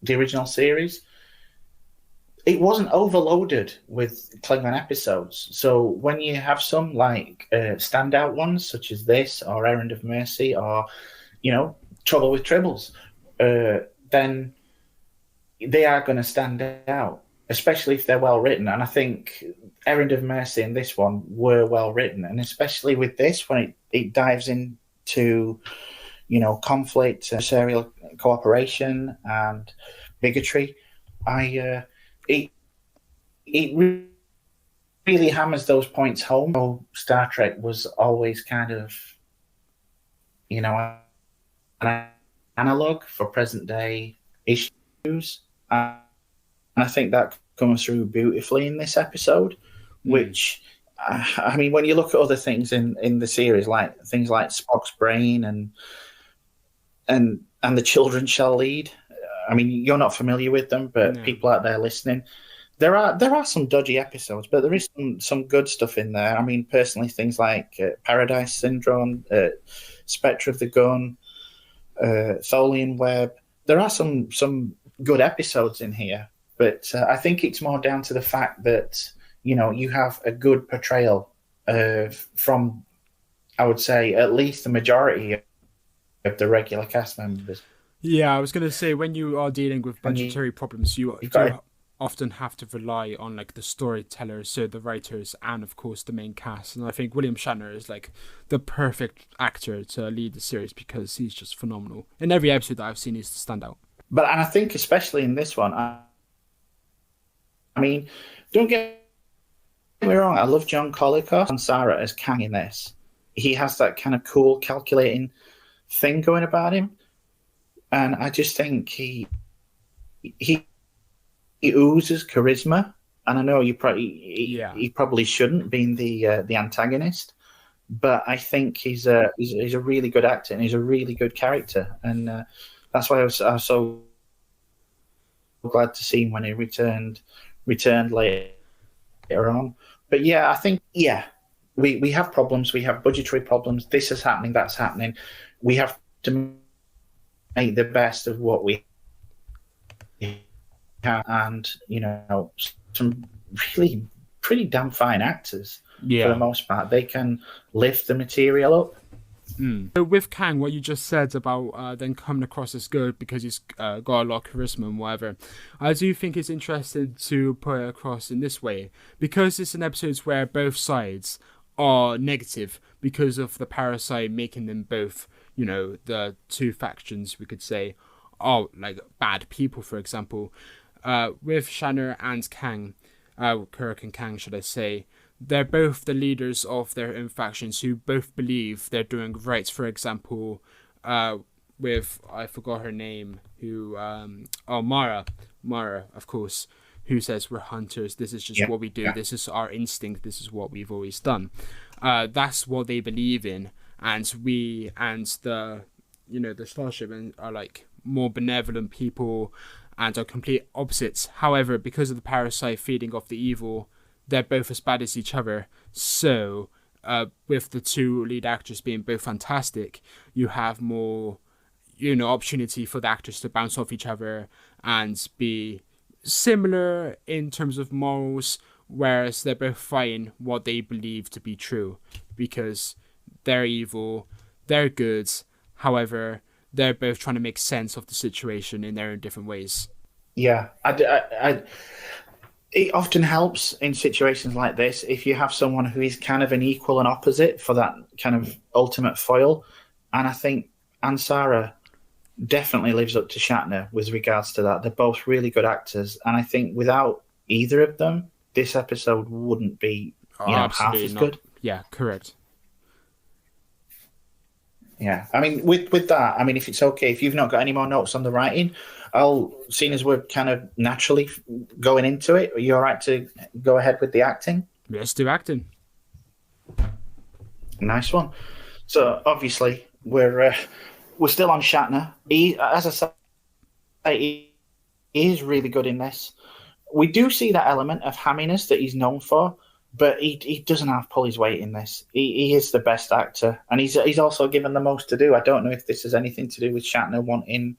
A: original series. It wasn't overloaded with Klingon episodes. So when you have some like standout ones such as this, or Errand of Mercy, or Trouble with Tribbles, then they are going to stand out, especially if they're well written. And I think Errand of Mercy and this one were well written, and especially with this, when it dives into conflict, serial cooperation, and bigotry, it really hammers those points home. So Star Trek was always kind of an analog for present day issues, and I think that comes through beautifully in this episode. Which, I mean, when you look at other things in the series, like things like Spock's brain and the children shall lead. I mean, you're not familiar with them, but people out there listening, there are some dodgy episodes, but there is some good stuff in there. I mean, personally, things like Paradise Syndrome, Spectre of the Gun, Tholian Web. There are some good episodes in here, but I think it's more down to the fact that you have a good portrayal from, I would say, at least the majority of the regular cast members.
B: Yeah, I was going to say, when you are dealing with budgetary problems, you do often have to rely on like the storytellers, so the writers, and of course the main cast. And I think William Shatner is like the perfect actor to lead the series because he's just phenomenal. In every episode that I've seen, he's the standout.
A: And I think especially in this one, I mean, don't get me wrong, I love John Colicos and Sarah as Kang in this. He has that kind of cool, calculating thing going about him, and I just think he oozes charisma. And I know he probably shouldn't, being the antagonist, but I think he's a really good actor and he's a really good character, and that's why I was so glad to see him when he returned later on. But yeah, I think we have problems. We have budgetary problems. This is happening. That's happening. We have to make the best of what we have, and some really pretty damn fine actors for the most part. They can lift the material up.
B: So with Kang, what you just said about then coming across as good because he's got a lot of charisma and whatever, I do think it's interesting to put it across in this way, because it's an episode where both sides are negative because of the parasite making them both, the two factions, we could say, are like bad people, for example. With Shatner and Kang, Kirk and Kang, should I say, they're both the leaders of their own factions who both believe they're doing right. For example, with, I forgot her name, who, Mara, of course, who says we're hunters, this is just what we do, this is our instinct, this is what we've always done. That's what they believe in, and we and the Starship are like more benevolent people and are complete opposites. However, because of the parasite feeding off the evil, they're both as bad as each other. So, with the two lead actors being both fantastic, you have more, opportunity for the actors to bounce off each other and be similar in terms of morals, whereas they're both fighting what they believe to be true, because they're evil, they're good. However, they're both trying to make sense of the situation in their own different ways.
A: Yeah, it often helps in situations like this if you have someone who is kind of an equal and opposite for that kind of ultimate foil. And I think Ansara definitely lives up to Shatner with regards to that. They're both really good actors. And I think without either of them, this episode wouldn't be half as good.
B: Yeah, correct.
A: Yeah, I mean, with that, I mean, if it's okay, if you've not got any more notes on the writing, seeing as we're kind of naturally going into it, are you all right to go ahead with the acting?
B: Let's do acting.
A: Nice one. So obviously we're still on Shatner. He, as I say, he is really good in this. We do see that element of hamminess that he's known for, but he doesn't have to pull his weight in this. He is the best actor, and he's also given the most to do. I don't know if this has anything to do with Shatner wanting,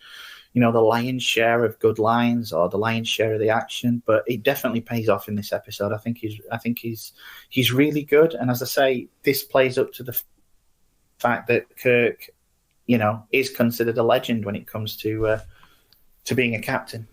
A: the lion's share of good lines or the lion's share of the action, but it definitely pays off in this episode. I think he's really good, and as I say, this plays up to the fact that Kirk, is considered a legend when it comes to being a captain.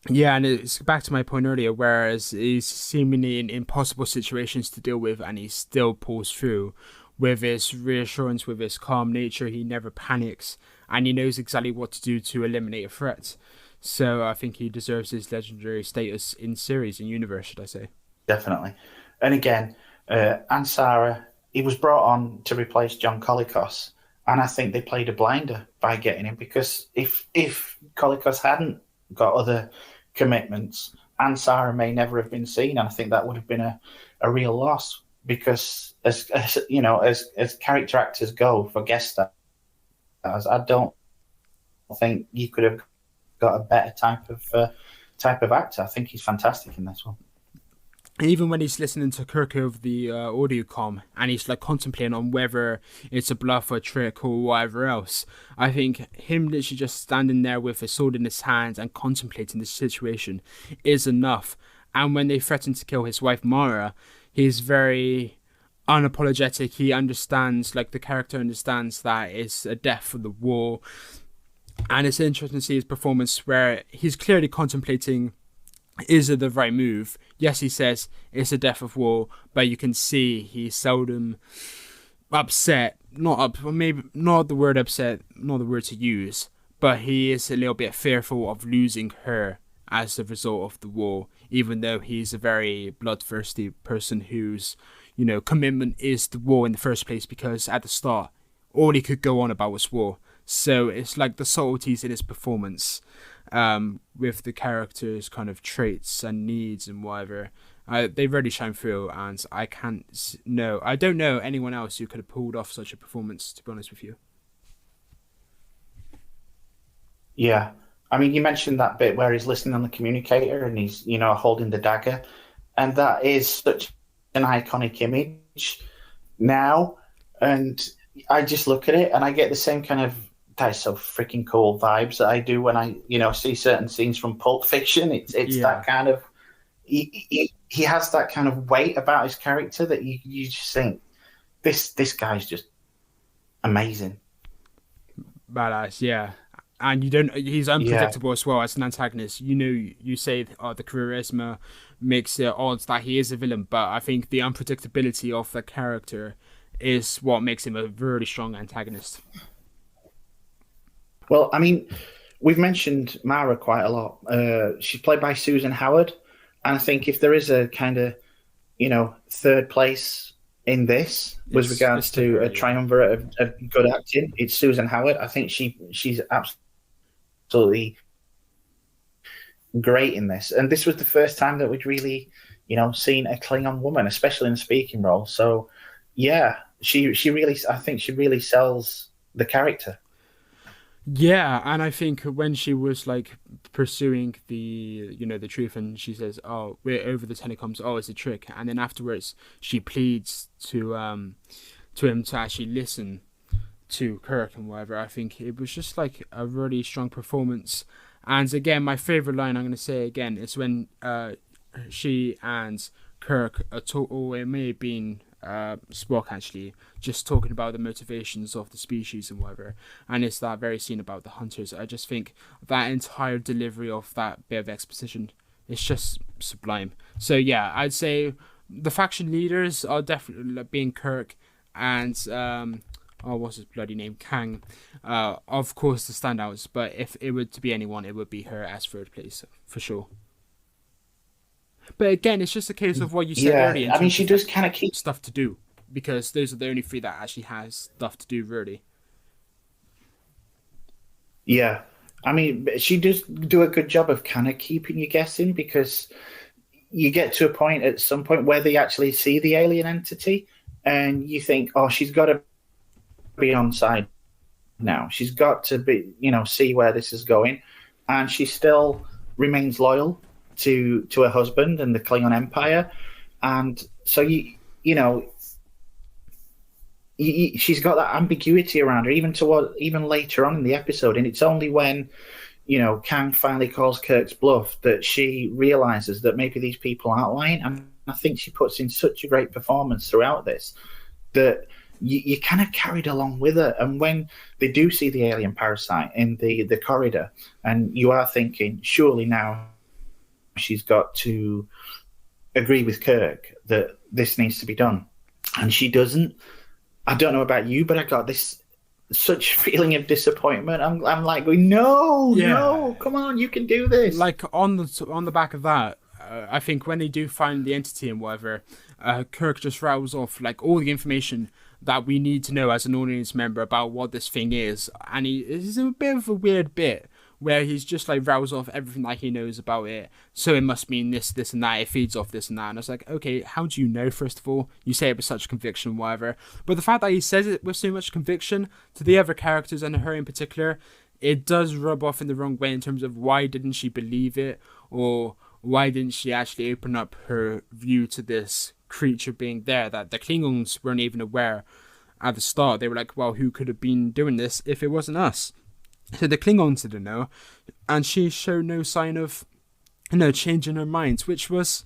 B: Yeah, and it's back to my point earlier, whereas he's seemingly in impossible situations to deal with, and he still pulls through with his reassurance, with his calm nature. He never panics, and he knows exactly what to do to eliminate a threat. So I think he deserves his legendary status in series, in universe, should I say. Definitely.
A: And again, Ansara, he was brought on to replace John Colicos, and I think they played a blinder by getting him, because if Colicos hadn't got other commitments, Ansara may never have been seen, and I think that would have been a real loss, because as character actors go for guest stars, I don't think you could have got a better type of actor. I think he's fantastic in this one.
B: Even when he's listening to Kirk over the audio comm, and he's like contemplating on whether it's a bluff or a trick or whatever else, I think him literally just standing there with a sword in his hand and contemplating the situation is enough. And when they threaten to kill his wife Mara, he's very unapologetic. He understands, like the character understands, that it's a death for the war. And it's interesting to see his performance where he's clearly contemplating, is it the right move? Yes, he says it's a death of war, but you can see he's seldom upset. Maybe not the word upset, not the word to use, but he is a little bit fearful of losing her as a result of the war, even though he's a very bloodthirsty person whose, commitment is the war in the first place, because at the start, all he could go on about was war. So it's like the subtleties in his performance, with the character's kind of traits and needs and whatever, they really shine through, and I don't know anyone else who could have pulled off such a performance, to be honest with you.
A: Yeah. I mean, you mentioned that bit where he's listening on the communicator and he's, holding the dagger, and that is such an iconic image now, and I just look at it and I get the same kind of "that's so freaking cool" vibes that I do when I, see certain scenes from Pulp Fiction. It's that kind of he has that kind of weight about his character that you just think this guy's just amazing,
B: badass. Yeah. And he's unpredictable as well as an antagonist. You say the charisma makes it odds that he is a villain, but I think the unpredictability of the character is what makes him a really strong antagonist.
A: Well, I mean, we've mentioned Mara quite a lot. She's played by Susan Howard, and I think if there is a kind of, third place in this with regards to a triumvirate of good acting, it's Susan Howard. I think she's absolutely great in this, and this was the first time that we'd really, seen a Klingon woman, especially in a speaking role. So, yeah, she really sells the character.
B: Yeah, and I think when she was like pursuing the truth, and she says, "Oh, we're over the telecoms. Oh, it's a trick," and then afterwards she pleads to him to actually listen to Kirk and whatever. I think it was just like a really strong performance. And again, my favorite line, I'm going to say again, is when she and Kirk are or it may have been Spock actually, just talking about the motivations of the species and whatever, and it's that very scene about the hunters. I just think that entire delivery of that bit of exposition is just sublime. So yeah, I'd say the faction leaders are definitely being Kirk and what's his bloody name, Kang, of course the standouts, but if it were to be anyone, it would be her as third place for sure. But again, it's just a case of what you said earlier.
A: I mean, she does kind of keep
B: stuff to do, because those are the only three that actually has stuff to do, really.
A: Yeah. I mean, she does do a good job of kind of keeping you guessing, because you get to a point at some point where they actually see the alien entity, and you think, oh, she's got to be on side now. She's got to be, see where this is going, and she still remains loyal to her husband and the Klingon Empire, and so she's got that ambiguity around her, even later on in the episode, and it's only when Kang finally calls Kirk's bluff that she realizes that maybe these people aren't lying. And I think she puts in such a great performance throughout this that you kind of carried along with her. And when they do see the alien parasite in the corridor, and you are thinking, surely now she's got to agree with Kirk that this needs to be done, and she doesn't. I don't know about you, but I got this such feeling of disappointment. I'm like going, no, come on, you can do this.
B: Like on the back of that, I think when they do find the entity and whatever, Kirk just rattles off like all the information that we need to know as an audience member about what this thing is, and it's a bit of a weird bit where he's just like rattles off everything that he knows about it. So it must mean this, and that. It feeds off this and that. And I was like, okay, how do you know? First of all, you say it with such conviction, whatever. But the fact that he says it with so much conviction to the other characters and her in particular, it does rub off in the wrong way in terms of why didn't she believe it, or why didn't she actually open up her view to this creature being there that the Klingons weren't even aware at the start. They were like, well, who could have been doing this if it wasn't us? So the Klingons didn't know, and she showed no sign of, changing her mind, which was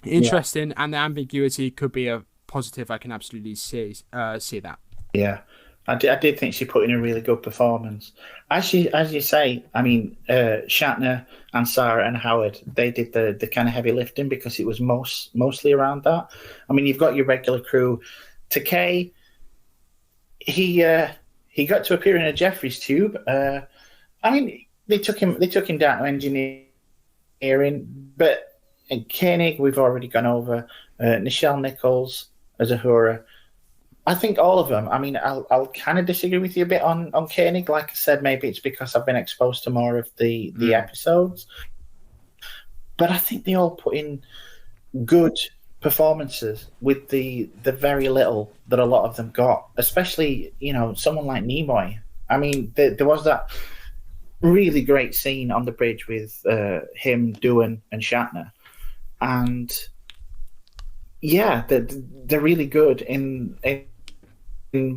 B: interesting. And the ambiguity could be a positive. I can absolutely see that. Yeah,
A: I did think she put in a really good performance. As you say, I mean, Shatner and Sarah and Howard, they did the kind of heavy lifting because it was mostly around that. I mean, you've got your regular crew. Takei, he got to appear in a Jeffries tube. I mean, they took him down to engineering, but Koenig, we've already gone over. Nichelle Nichols as Uhura. I think all of them. I mean, I'll kind of disagree with you a bit on Koenig. Like I said, maybe it's because I've been exposed to more of the episodes. But I think they all put in good performances with the very little that a lot of them got, especially someone like Nimoy. I mean, there was that really great scene on the bridge with him, Doohan, and Shatner, and they're really good in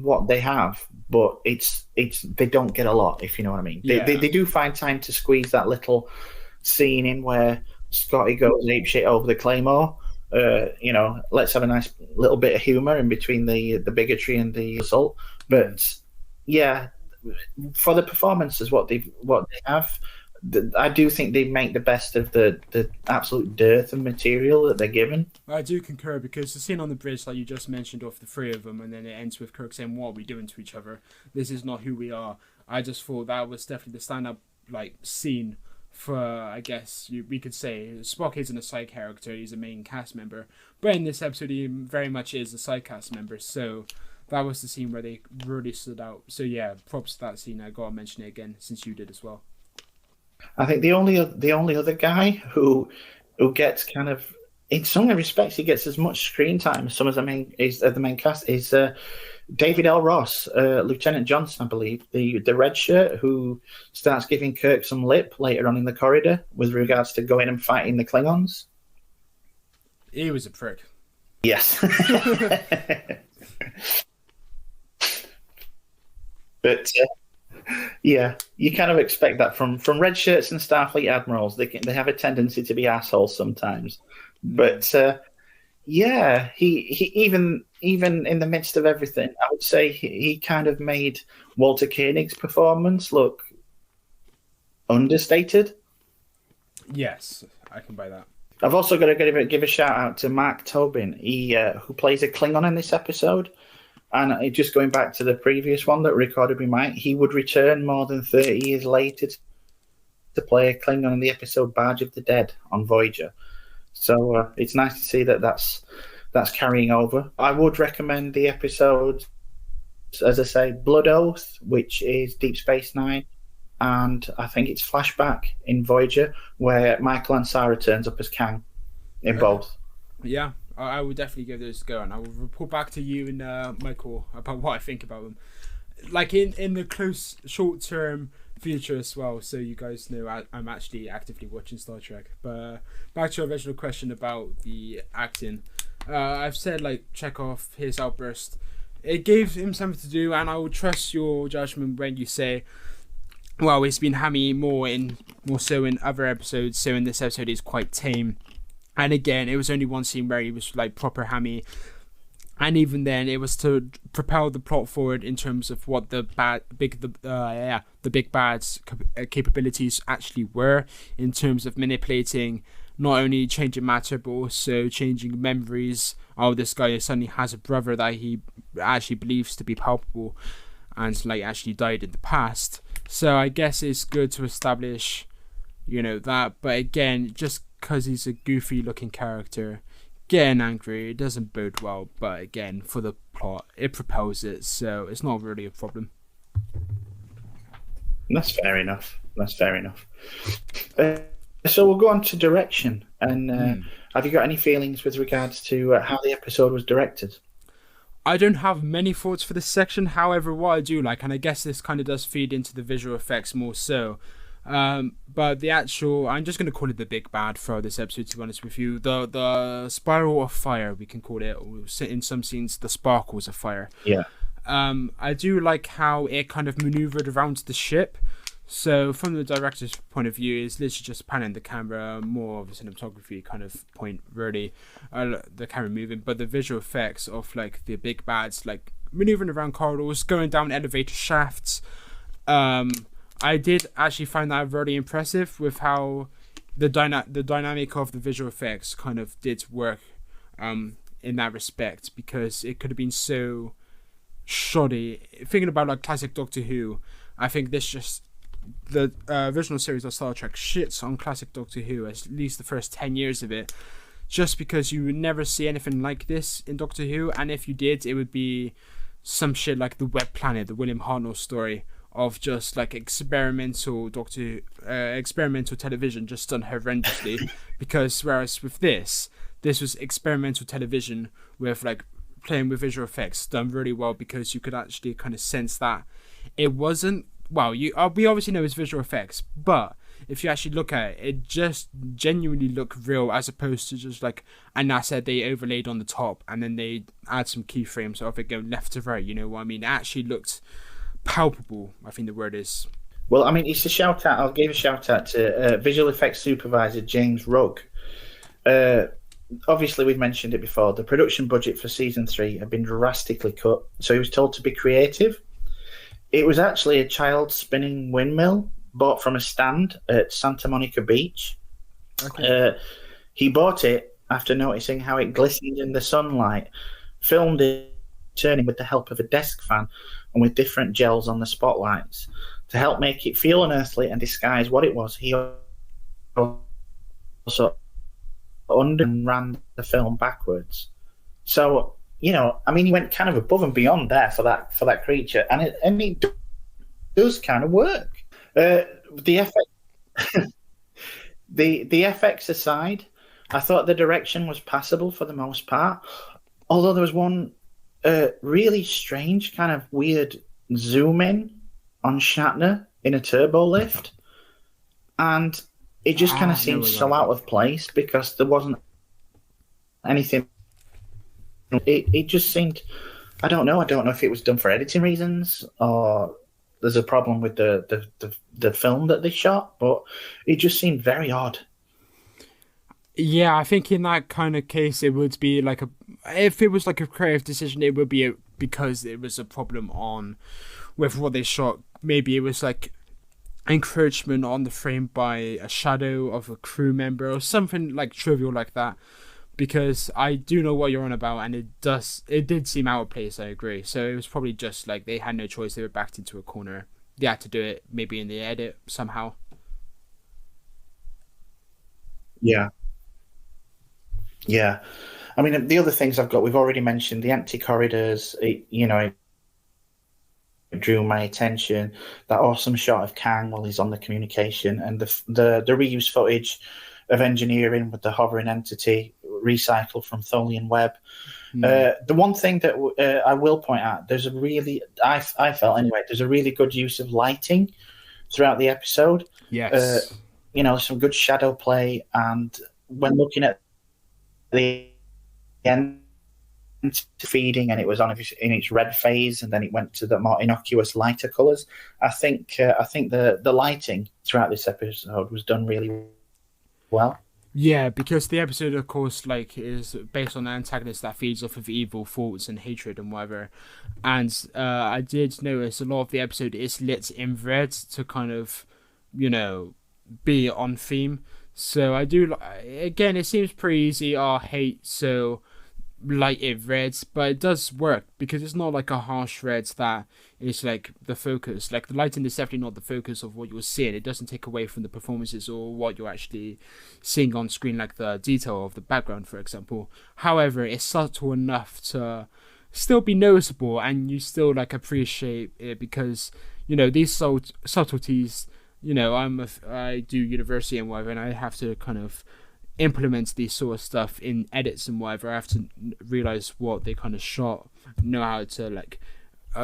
A: what they have, but it's they don't get a lot, if you know what I mean. They do find time to squeeze that little scene in where Scotty goes apeshit over the Claymore. Let's have a nice little bit of humor in between the bigotry and the assault. But for the performances, what they have, I do think they make the best of the absolute dearth of material that they're given.
B: I do concur, because the scene on the bridge, like you just mentioned, of the three of them, and then it ends with Kirk saying, "What are we doing to each other? This is not who we are." I just thought that was definitely the stand-up scene. For, I guess we could say, Spock isn't a side character, he's a main cast member, but in this episode he very much is a side cast member, so that was the scene where they really stood out. So yeah, props to that scene. I gotta mention it again since you did as well.
A: I think the only other guy who gets kind of, in some respects, he gets as much screen time as some of the main cast is David L. Ross, Lieutenant Johnson, I believe, the red shirt, who starts giving Kirk some lip later on in the corridor with regards to going and fighting the Klingons.
B: He was a prick.
A: Yes. But you kind of expect that from red shirts and Starfleet admirals. They have a tendency to be assholes sometimes. But he even in the midst of everything, I would say he kind of made Walter Koenig's performance look understated.
B: Yes, I can buy that.
A: I've also got to give a shout out to Mark Tobin, who plays a Klingon in this episode. And just going back to the previous one that recorded with Mike, he would return more than 30 years later to play a Klingon in the episode Barge of the Dead on Voyager. So it's nice to see that's carrying over. I would recommend the episodes, as I say, Blood Oath, which is Deep Space Nine, and I think it's Flashback in Voyager, where Michael Ansara turns up as Kang in both.
B: Yeah, I will definitely give those a go, and I will report back to you and Michael about what I think about them. Like in the close short term future as well, so you guys know I'm actually actively watching Star Trek. But back to your original question about the acting. I've said like Chekhov, his outburst, it gave him something to do, and I will trust your judgment when you say, well, it's been hammy more so in other episodes, so in this episode it's quite tame. And again, it was only one scene where he was like proper hammy. And even then, it was to propel the plot forward in terms of what the big bad's capabilities actually were, in terms of manipulating, not only changing matter but also changing memories. Oh, this guy suddenly has a brother that he actually believes to be palpable, and like actually died in the past. So I guess it's good to establish, that. But again, just because he's a goofy looking character, getting angry, it doesn't bode well, but again, for the plot, it propels it, so it's not really a problem.
A: That's fair enough. So we'll go on to direction, and have you got any feelings with regards to how the episode was directed?
B: I don't have many thoughts for this section, however, what I do like, and I guess this kind of does feed into the visual effects more so, but the actual, I'm just going to call it the big bad for this episode, to be honest with you. The spiral of fire, we can call it, or in some scenes, the sparkles of fire.
A: Yeah.
B: I do like how it kind of maneuvered around the ship. So from the director's point of view, it's literally just panning the camera, more of a cinematography kind of point, really, the camera moving. But the visual effects of like the big bads, like maneuvering around corridors, going down elevator shafts, I did actually find that really impressive with how the dynamic of the visual effects kind of did work in that respect, because it could have been so shoddy. Thinking about like classic Doctor Who, I think the original series of Star Trek shits on classic Doctor Who, at least the first 10 years of it, just because you would never see anything like this in Doctor Who, and if you did, it would be some shit like the Web Planet, the William Hartnell story, of just like experimental television just done horrendously. Because whereas with this was experimental television with like playing with visual effects done really well, because you could actually kind of sense that it wasn't, well, we obviously know it's visual effects, but if you actually look at it, it just genuinely look real, as opposed to just like an asset they overlaid on the top and then they add some keyframes of it going left to right, you know what I mean? It actually looked palpable, I think the word is.
A: Well, I mean, it's a shout out. I'll give a shout out to visual effects supervisor James Rugg. Obviously, we've mentioned it before. The production budget for season 3 had been drastically cut, so he was told to be creative. It was actually a child spinning windmill bought from a stand at Santa Monica Beach. Okay. He bought it after noticing how it glistened in the sunlight, filmed it turning with the help of a desk fan and with different gels on the spotlights to help make it feel unearthly and disguise what it was. He also ran the film backwards. So, you know, I mean, he went kind of above and beyond there for that creature, and it does kind of work. The FX aside, I thought the direction was passable for the most part, although there was one really strange kind of weird zoom in on Shatner in a turbo lift, and it just kind of seemed so out of place because there wasn't anything. It just seemed, I don't know if it was done for editing reasons or there's a problem with the film that they shot, but it just seemed very odd.
B: Yeah, I think in that kind of case, it would be like if it was like a creative decision, it would be because it was a problem with what they shot. Maybe it was like encroachment on the frame by a shadow of a crew member or something like trivial like that. Because I do know what you're on about, and it did seem out of place, I agree. So it was probably just like they had no choice, they were backed into a corner. They had to do it maybe in the edit somehow.
A: Yeah. I mean, the other things I've got, we've already mentioned the empty corridors. It drew my attention. That awesome shot of Kang while he's on the communication, and the reused footage of engineering with the hovering entity recycled from Tholian web. The one thing that I will point out, there's a really, I felt anyway, there's a really good use of lighting throughout the episode.
B: Yes.
A: Some good shadow play, and when looking at the end feeding, and it was on in its red phase, and then it went to the more innocuous lighter colors. I think the lighting throughout this episode was done really well.
B: Yeah, because the episode, of course, is based on an antagonist that feeds off of evil thoughts and hatred and whatever. And I did notice a lot of the episode is lit in red to kind of, be on theme. So I do, again, it seems pretty easy. Hate, so light it red, but it does work because it's not like a harsh red that is like the focus. Like the lighting is definitely not the focus of what you're seeing. It doesn't take away from the performances or what you're actually seeing on screen, like the detail of the background, for example. However, it's subtle enough to still be noticeable, and you still appreciate it because these subtleties. I do university and whatever, and I have to kind of implement these sort of stuff in edits and whatever. I have to realize what they kind of shot, know how to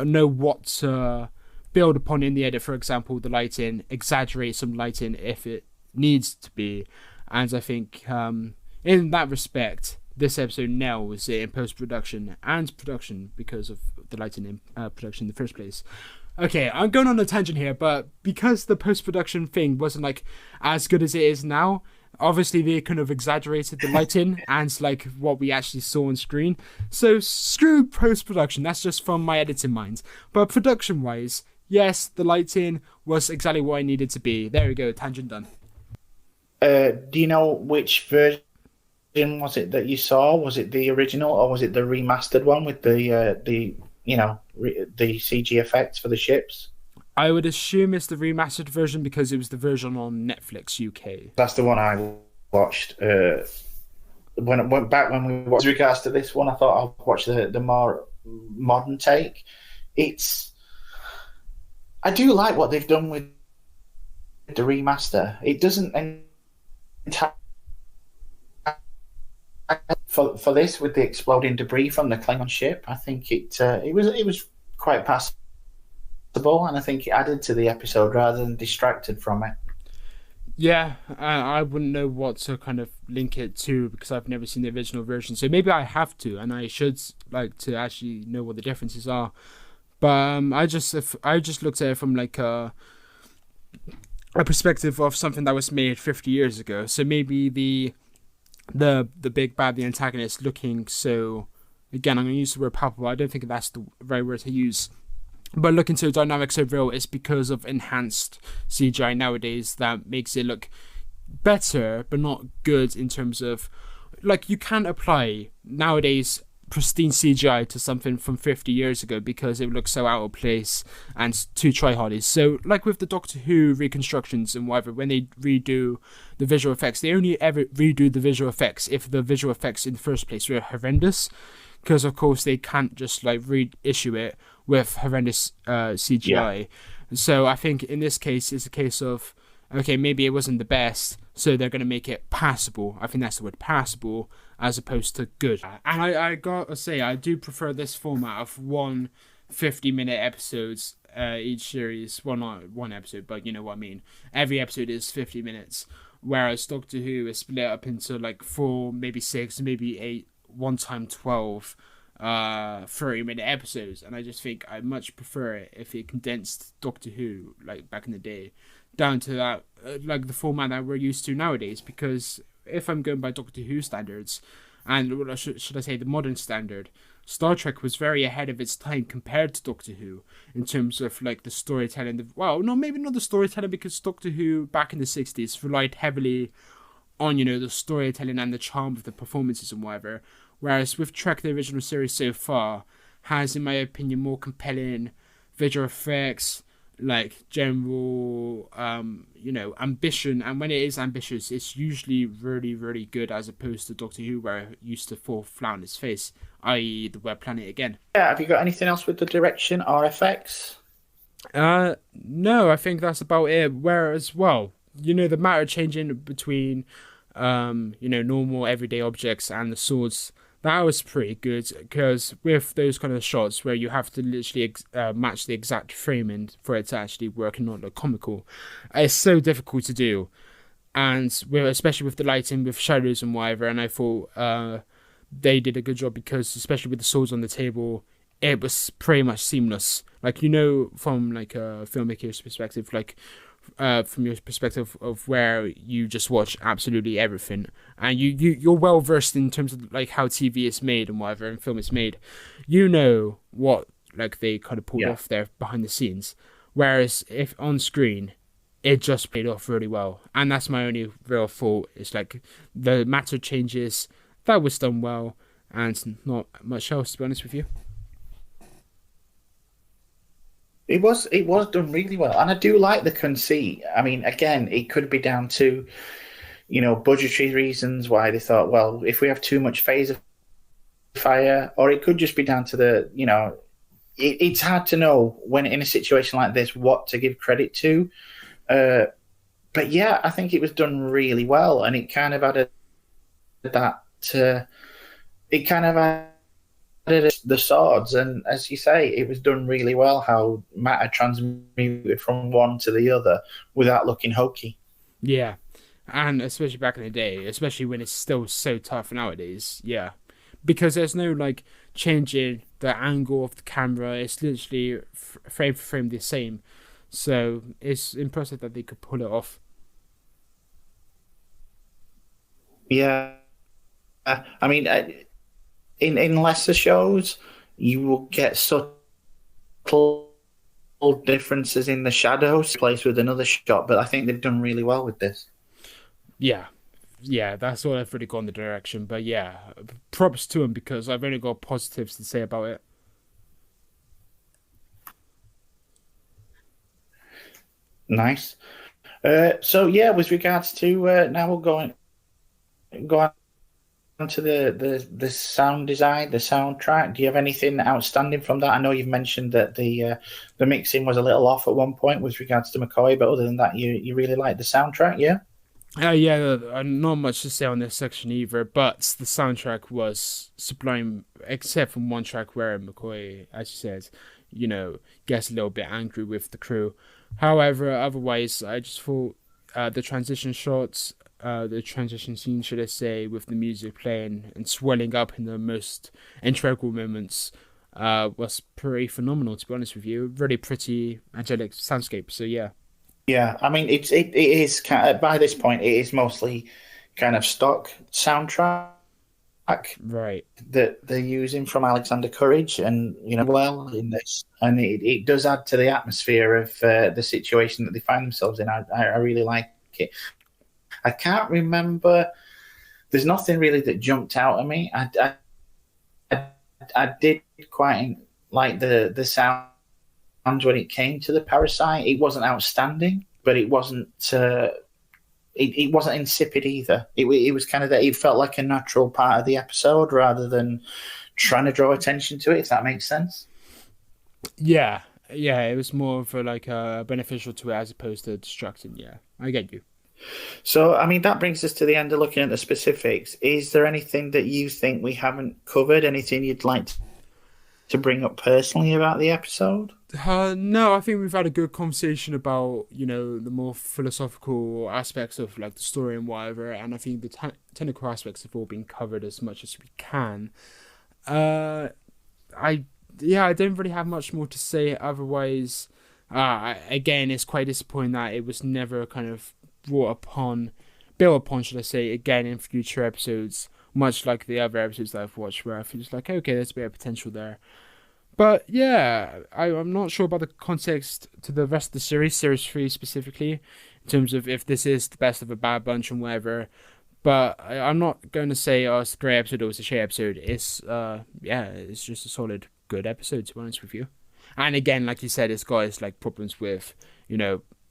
B: know what to build upon in the edit. For example, the lighting, exaggerate some lighting if it needs to be. And I think in that respect, this episode nails it in post-production and production because of the lighting in production in the first place. Okay, I'm going on a tangent here, but because the post-production thing wasn't as good as it is now, obviously they kind of exaggerated the lighting and what we actually saw on screen. So screw post-production, that's just from my editing mind. But production-wise, yes, the lighting was exactly what I needed to be. There we go, tangent done.
A: Do you know which version was it that you saw? Was it the original or was it the remastered one with the CG effects for the ships?
B: I would assume it's the remastered version because it was the version on Netflix UK.
A: That's the one I watched. When I went back when we watched regards to this one, I thought I'll watch the more modern take. I do like what they've done with the remaster. It doesn't entirely for this with the exploding debris from the Klingon ship. I think it was quite passable, and I think it added to the episode rather than distracted from it.
B: Yeah, I wouldn't know what to kind of link it to because I've never seen the original version. So maybe I have to, and I should to actually know what the differences are. But I just looked at it from a perspective of something that was made 50 years ago. So maybe the big bad, the antagonist, looking so. Again, I'm going to use the word palpable. I don't think that's the right word to use. But looking so dynamic, so real, it's because of enhanced CGI nowadays that makes it look better, but not good in terms of... you can't apply nowadays pristine CGI to something from 50 years ago because it looks so out of place and too tryhardy. So, with the Doctor Who reconstructions and whatever, when they redo the visual effects, they only ever redo the visual effects if the visual effects in the first place were horrendous. Because, of course, they can't just reissue it with horrendous CGI. Yeah. So I think in this case, it's a case of, okay, maybe it wasn't the best, so they're going to make it passable. I think that's the word, passable, as opposed to good. And I got to say, I do prefer this format of 1 50-minute episodes each series. Well, not one episode, but you know what I mean. Every episode is 50 minutes, whereas Doctor Who is split up into 4, maybe 6, maybe 8, one time 12 30-minute episodes, and I just think I much prefer it if it condensed Doctor Who back in the day down to that the format that we're used to nowadays. Because if I'm going by Doctor Who standards, and should I say the modern standard, Star Trek was very ahead of its time compared to Doctor Who in terms of the storytelling. Maybe not the storytelling, because Doctor Who back in the 60s relied heavily on the storytelling and the charm of the performances and whatever. Whereas with Trek, the original series so far has, in my opinion, more compelling visual effects, general, ambition. And when it is ambitious, it's usually really, really good, as opposed to Doctor Who, where it used to fall flat on its face, i.e. the Web Planet again.
A: Yeah, have you got anything else with the direction or effects?
B: No, I think that's about it. Whereas, the matter changing between normal everyday objects and the swords. That was pretty good because with those kind of shots where you have to literally match the exact framing for it to actually work and not look comical, it's so difficult to do. And especially with the lighting, with shadows and whatever, and I thought they did a good job because, especially with the swords on the table, it was pretty much seamless. Like, from like a filmmaker's perspective, like from your perspective of where you just watch absolutely everything, and you're well versed in terms of like how TV is made and whatever, and film is made. What like they kind of pulled off there behind the scenes. Whereas if on screen, it just played off really well, and that's my only real fault. It's like the matter changes that was done well, and not much else, to be honest with you.
A: It was done really well, and I do like the conceit. I mean, again, it could be down to, budgetary reasons why they thought, well, if we have too much phaser fire, or it could just be down to the, it's hard to know when in a situation like this what to give credit to. But yeah, I think it was done really well, and it kind of added the swords, and as you say, it was done really well how matter transmuted from one to the other without looking hokey.
B: Yeah, and especially back in the day, especially when it's still so tough nowadays. Yeah, because there's no like changing the angle of the camera. It's literally frame for frame the same. So it's impressive that they could pull it off.
A: Yeah, I mean, in lesser shows, you will get subtle differences in the shadows placed with another shot, but I think they've done really well with this.
B: Yeah, that's all I've really gone the direction. But yeah, props to them because I've only got positives to say about it.
A: Nice. So yeah, with regards to now we'll go on to the sound design, the soundtrack. Do you have anything outstanding from that? I know you've mentioned that the mixing was a little off at one point with regards to McCoy, but other than that, you really like the soundtrack, yeah?
B: Not much to say on this section either, but the soundtrack was sublime, except from one track where McCoy, as you said, gets a little bit angry with the crew. However, otherwise, I just thought the transition shots, the transition scene, should I say, with the music playing and swelling up in the most integral moments, was pretty phenomenal, to be honest with you. Really pretty, angelic soundscape, so yeah.
A: Yeah, I mean, it is kind of, by this point, it is mostly kind of stock soundtrack.
B: Right.
A: That they're using from Alexander Courage, and well in this, and it does add to the atmosphere of the situation that they find themselves in. I really like it. I can't remember. There's nothing really that jumped out at me. I did quite like the sound when it came to the parasite. It wasn't outstanding, but it wasn't. It wasn't insipid either. It was kind of that. It felt like a natural part of the episode rather than trying to draw attention to it. If that makes sense.
B: Yeah. It was more of beneficial to it as opposed to distracting. Yeah, I get you.
A: So, I mean, that brings us to the end of looking at the specifics. Is there anything that you think we haven't covered? Anything you'd like to bring up personally about the episode?
B: No, I think we've had a good conversation about, the more philosophical aspects of like the story and whatever, and I think the technical aspects have all been covered as much as we can. I don't really have much more to say otherwise. Again, it's quite disappointing that it was never kind of built upon, should I say, again in future episodes, much like the other episodes that I've watched where I feel just like, okay, there's a bit of potential there. But yeah, I'm not sure about the context to the rest of the series 3 specifically, in terms of if this is the best of a bad bunch and whatever. But I'm not going to say, it's a great episode or it's a shit episode. It's just a solid, good episode, to be honest with you. And again, like you said, it's got its like problems with,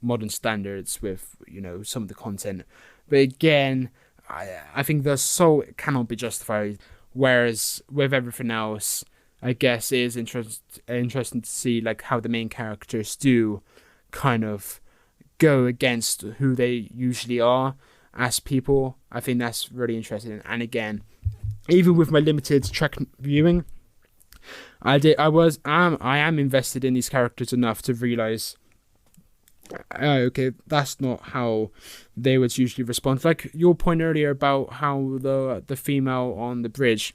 B: modern standards, with, some of the content. But again, I think the soul cannot be justified. Whereas with everything else, I guess it is interesting to see like how the main characters do kind of go against who they usually are, as people. I think that's really interesting. And again, even with my limited Trek viewing, I am invested in these characters enough to realize, okay, that's not how they would usually respond. Like your point earlier about how the female on the bridge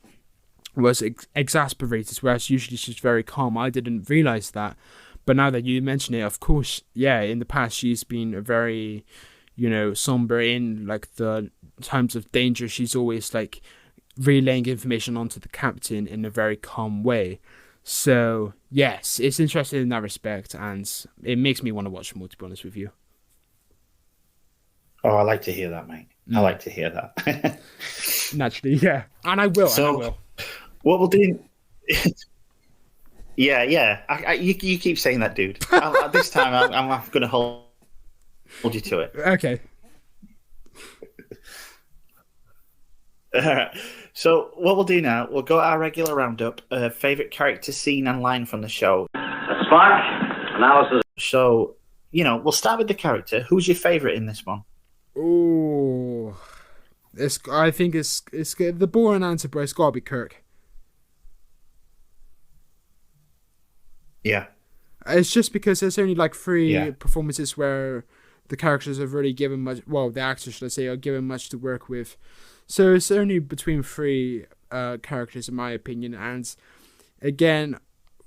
B: was exasperated, whereas usually she's very calm. I didn't realize that, but now that you mention it, of course, yeah, in the past she's been a very, somber. In like the times of danger, she's always like relaying information onto the captain in a very calm way. So yes, it's interesting in that respect, and it makes me want to watch more, to be honest with you.
A: Oh, I like to hear that, mate. I like to hear that.
B: Naturally, yeah, and I will.
A: What we'll do? Yeah. You keep saying that, dude. This time, I'm going to hold you to it.
B: Okay.
A: So what we'll do now, we'll go our regular roundup. Favorite character, scene, and line from the show.
D: Spock analysis.
A: So we'll start with the character. Who's your favorite in this one?
B: Oh, I think it's the boring answer, but it's gotta be Kirk.
A: Yeah.
B: It's just because there's only like 3 performances where the characters have really given much. Well, the actors, should I say, are given much to work with. So it's only between 3 characters, in my opinion. And again,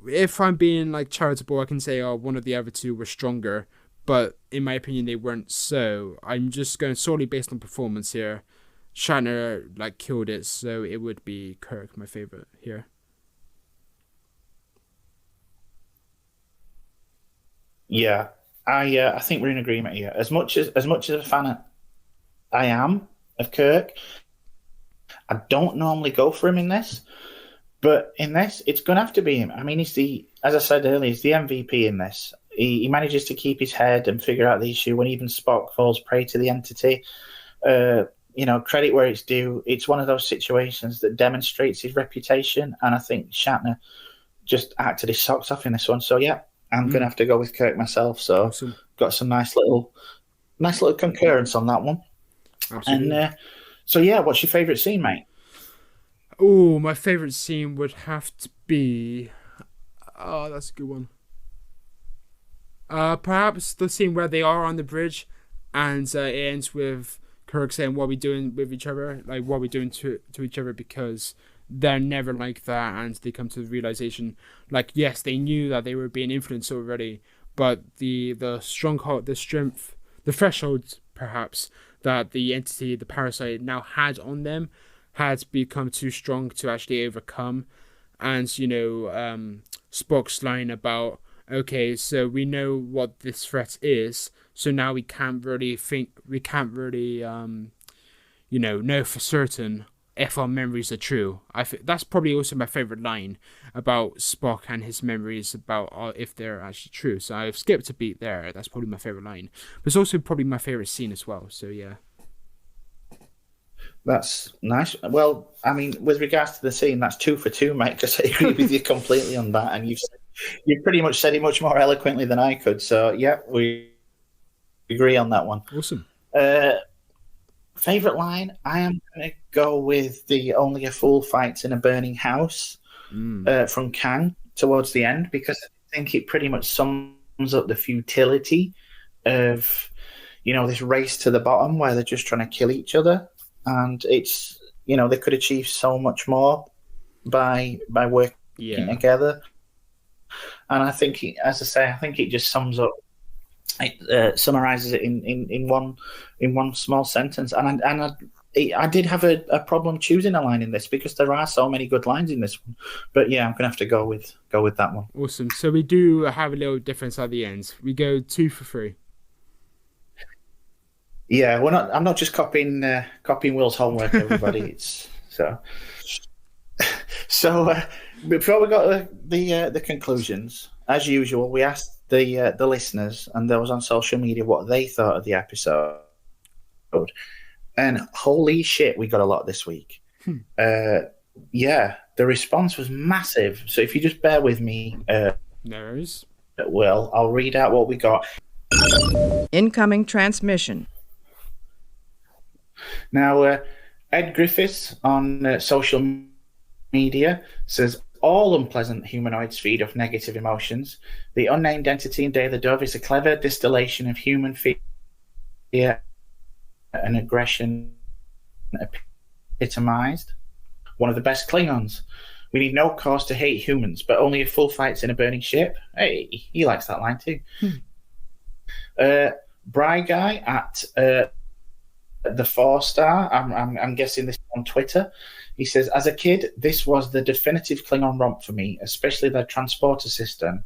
B: if I'm being like charitable, I can say, one of the other 2 were stronger. But in my opinion, they weren't. So I'm just going solely based on performance here. Shatner like killed it, so it would be Kirk, my favorite here.
A: Yeah, I think we're in agreement here. As much as a fan I am of Kirk, I don't normally go for him in this, but in this, it's going to have to be him. I mean, as I said earlier, he's the MVP in this. He manages to keep his head and figure out the issue when even Spock falls prey to the entity. Credit where it's due. It's one of those situations that demonstrates his reputation, and I think Shatner just acted his socks off in this one. So yeah, I'm going to have to go with Kirk myself. So
B: awesome. Got
A: some nice little concurrence on that one.
B: Absolutely.
A: And what's your favourite scene, mate?
B: Oh, my favourite scene would have to be... Oh, that's a good one. Perhaps the scene where they are on the bridge and it ends with Kirk saying, what are we doing with each other? Like, what are we doing to each other? Because they're never like that, and they come to the realization, like, yes, they knew that they were being influenced already, but the stronghold, the strength, the threshold, perhaps, that the entity, the parasite, now had on them had become too strong to actually overcome. And, Spock's line about, okay, so we know what this threat is, so now we can't really know for certain if our memories are true. That's probably also my favorite line about Spock and his memories about if they're actually true. So I've skipped a beat there. That's probably my favorite line. But it's also probably my favorite scene as well. So yeah.
A: That's nice. Well, I mean, with regards to the scene, that's 2 for 2, mate, because I agree with you completely on that. And you pretty much said it much more eloquently than I could. So yeah, we agree on that one.
B: Awesome.
A: Favorite line? I am going to go with the "Only a Fool Fights in a Burning House" from Kang towards the end, because I think it pretty much sums up the futility of, this race to the bottom where they're just trying to kill each other, and it's, they could achieve so much more by working together. And I think, as I say, I think it just sums up. It summarizes it in one small sentence, and I did have a problem choosing a line in this because there are so many good lines in this one. But yeah, I'm gonna have to go with that one.
B: Awesome. So we do have a little difference at the end. We go 2 for 3.
A: Yeah, I'm not just copying Will's homework, everybody. It's so. Before we got the conclusions, as usual, we asked the listeners and those on social media what they thought of the episode, and holy shit, we got a lot this week. The response was massive. So if you just bear with me, Will, I'll read out what we got.
E: Incoming transmission.
A: Now, Ed Griffiths on social media says, all unpleasant humanoids feed off negative emotions. The unnamed entity in Day of the Dove is a clever distillation of human fear and aggression epitomized. One of the best Klingons. We need no cause to hate humans, but only if full fights in a burning ship. Hey, he likes that line too. Bry Guy at the 4-star. I'm guessing this on Twitter. He says, as a kid, this was the definitive Klingon romp for me, especially their transporter system.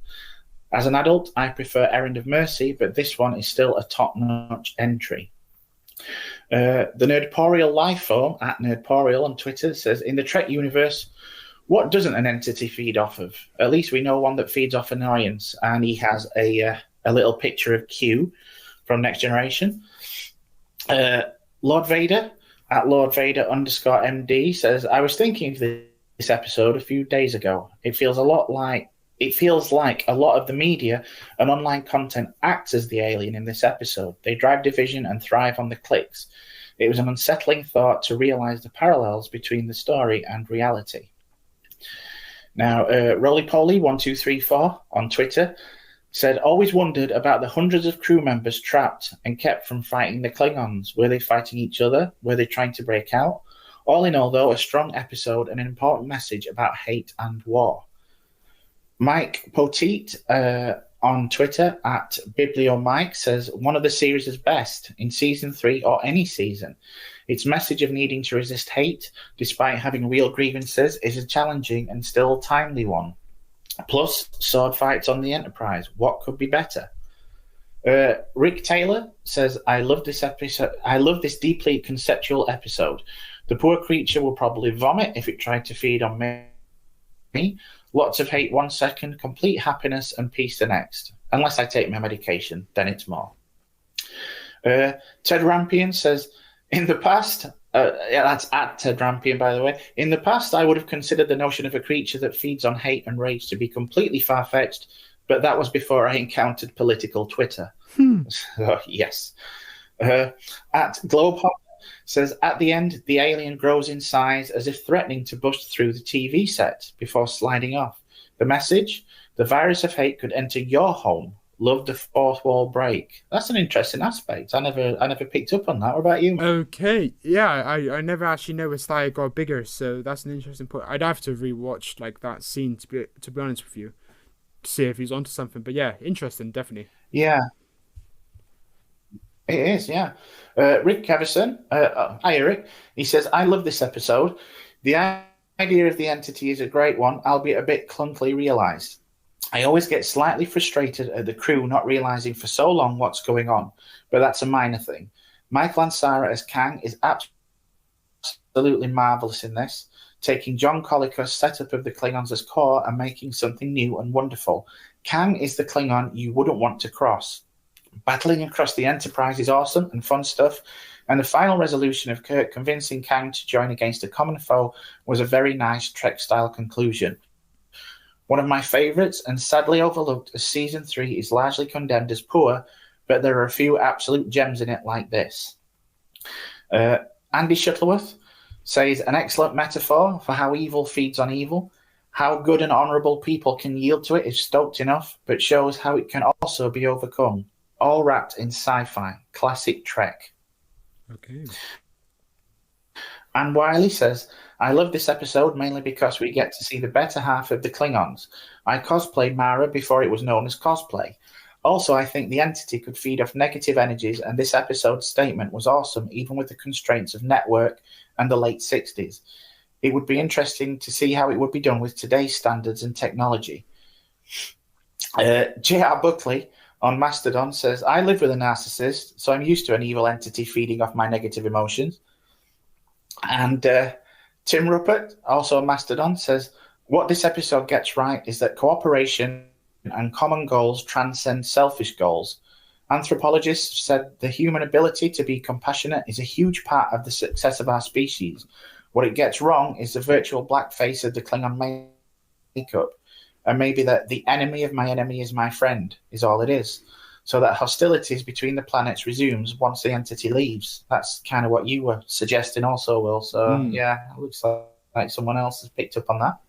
A: As an adult, I prefer Errand of Mercy, but this one is still a top-notch entry. The Nerdporial Lifeform at Nerdporial on Twitter says, in the Trek universe, what doesn't an entity feed off of? At least we know one that feeds off annoyance, and he has a little picture of Q from Next Generation. Lord Vader at Lord Vader _MD says, I was thinking of this episode a few days ago. It feels like a lot of the media and online content acts as the alien in this episode. They drive division and thrive on the clicks. It was an unsettling thought to realize the parallels between the story and reality. Now, Rolypoly1234 on Twitter said, always wondered about the hundreds of crew members trapped and kept from fighting the Klingons. Were they fighting each other? Were they trying to break out? All in all, though, a strong episode and an important message about hate and war. Mike Poteet on Twitter at BiblioMike says, one of the series' best in season 3 or any season. Its message of needing to resist hate, despite having real grievances, is a challenging and still timely one. Plus, sword fights on the Enterprise. What could be better? Rick Taylor says, I love this episode. I love this deeply conceptual episode. The poor creature will probably vomit if it tried to feed on me. Lots of hate 1 second, complete happiness and peace the next. Unless I take my medication, then it's more. Ted Rampion says, in the past, that's at Ted Rampion, by the way. In the past, I would have considered the notion of a creature that feeds on hate and rage to be completely far-fetched, but that was before I encountered political Twitter. So, yes. At Globehopper says, at the end, the alien grows in size as if threatening to bust through the TV set before sliding off. The message, the virus of hate could enter your home. Love the fourth wall break. That's an interesting aspect. I never picked up on that. What about you?
B: Okay, yeah, I never actually noticed that it got bigger, so that's an interesting point. I'd have to rewatch like that scene to be honest with you, to see if he's onto something. But yeah, interesting, definitely.
A: Yeah, it is. Yeah, Rick Keverson. Hi, Eric. He says, I love this episode. The idea of the entity is a great one, albeit a bit clunkily realized. I always get slightly frustrated at the crew not realizing for so long what's going on, but that's a minor thing. Mike Lansara as Kang is absolutely marvelous in this, taking John Colico's setup of the Klingons as core and making something new and wonderful. Kang is the Klingon you wouldn't want to cross. Battling across the Enterprise is awesome and fun stuff, and the final resolution of Kirk convincing Kang to join against a common foe was a very nice Trek-style conclusion. One of my favourites, and sadly overlooked, as Season 3 is largely condemned as poor, but there are a few absolute gems in it like this. Andy Shuttleworth says, an excellent metaphor for how evil feeds on evil. How good and honourable people can yield to it is stoked enough, but shows how it can also be overcome. All wrapped in sci-fi. Classic Trek.
B: Okay.
A: Anne Wiley says, I love this episode mainly because we get to see the better half of the Klingons. I cosplayed Mara before it was known as cosplay. Also, I think the entity could feed off negative energies, and this episode's statement was awesome, even with the constraints of network and the late 60s. It would be interesting to see how it would be done with today's standards and technology. J.R. Buckley on Mastodon says, I live with a narcissist, so I'm used to an evil entity feeding off my negative emotions. And Tim Ruppert, also on Mastodon, says, what this episode gets right is that cooperation and common goals transcend selfish goals. Anthropologists said the human ability to be compassionate is a huge part of the success of our species. What it gets wrong is the virtual blackface of the Klingon makeup. And maybe that the enemy of my enemy is my friend is all it is. so that hostilities between the planets resumes once the entity leaves. That's kind of what you were suggesting also, Will. So, yeah, it looks like someone else has picked up on that.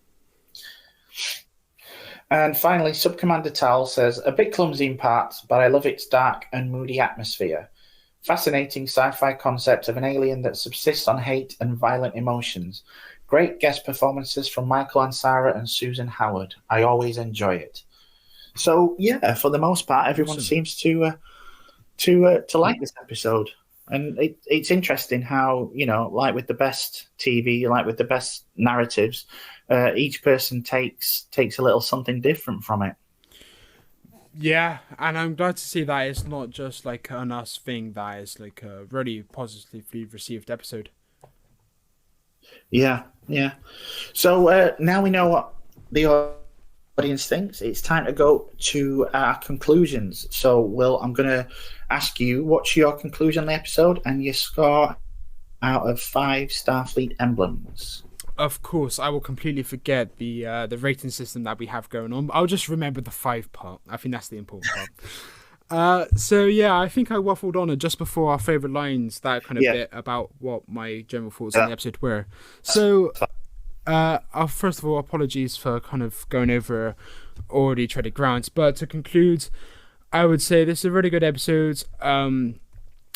A: And finally, Subcommander Tal says, a bit clumsy in parts, but I love its dark and moody atmosphere. Fascinating sci-fi concept of an alien that subsists on hate and violent emotions. Great guest performances from Michael Ansara and Susan Howard. I always enjoy it. So, yeah, for the most part, everyone seems to like this episode. And it's interesting how, like with the best TV, like with the best narratives, each person takes a little something different from it.
B: Yeah, and I'm glad to see that it's not just like an us thing, that is like a really positively received episode.
A: Yeah. So now we know what the audience thinks. It's time to go to our conclusions. So, Will, I'm going to ask you, what's your conclusion on the episode and your score out of 5 Starfleet emblems?
B: Of course, I will completely forget the rating system that we have going on. I'll just remember the 5 part. I think that's the important part. So yeah, I think I waffled on it just before our favourite lines, that kind of bit about what my general thoughts on the episode were. So, first of all, apologies for kind of going over already treaded grounds. But to conclude, I would say this is a really good episode,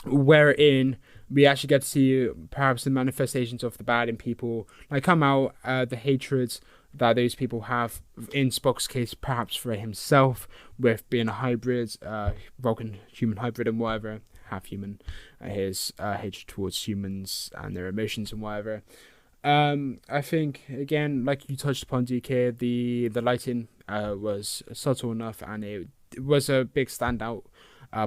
B: wherein we actually get to see perhaps the manifestations of the bad in people, like come out, the hatred that those people have, in Spock's case, perhaps for himself, with being a hybrid, Vulcan human hybrid and whatever, half human, his hatred towards humans and their emotions and whatever. I think, again, like you touched upon, DK, the lighting was subtle enough, and it was a big standout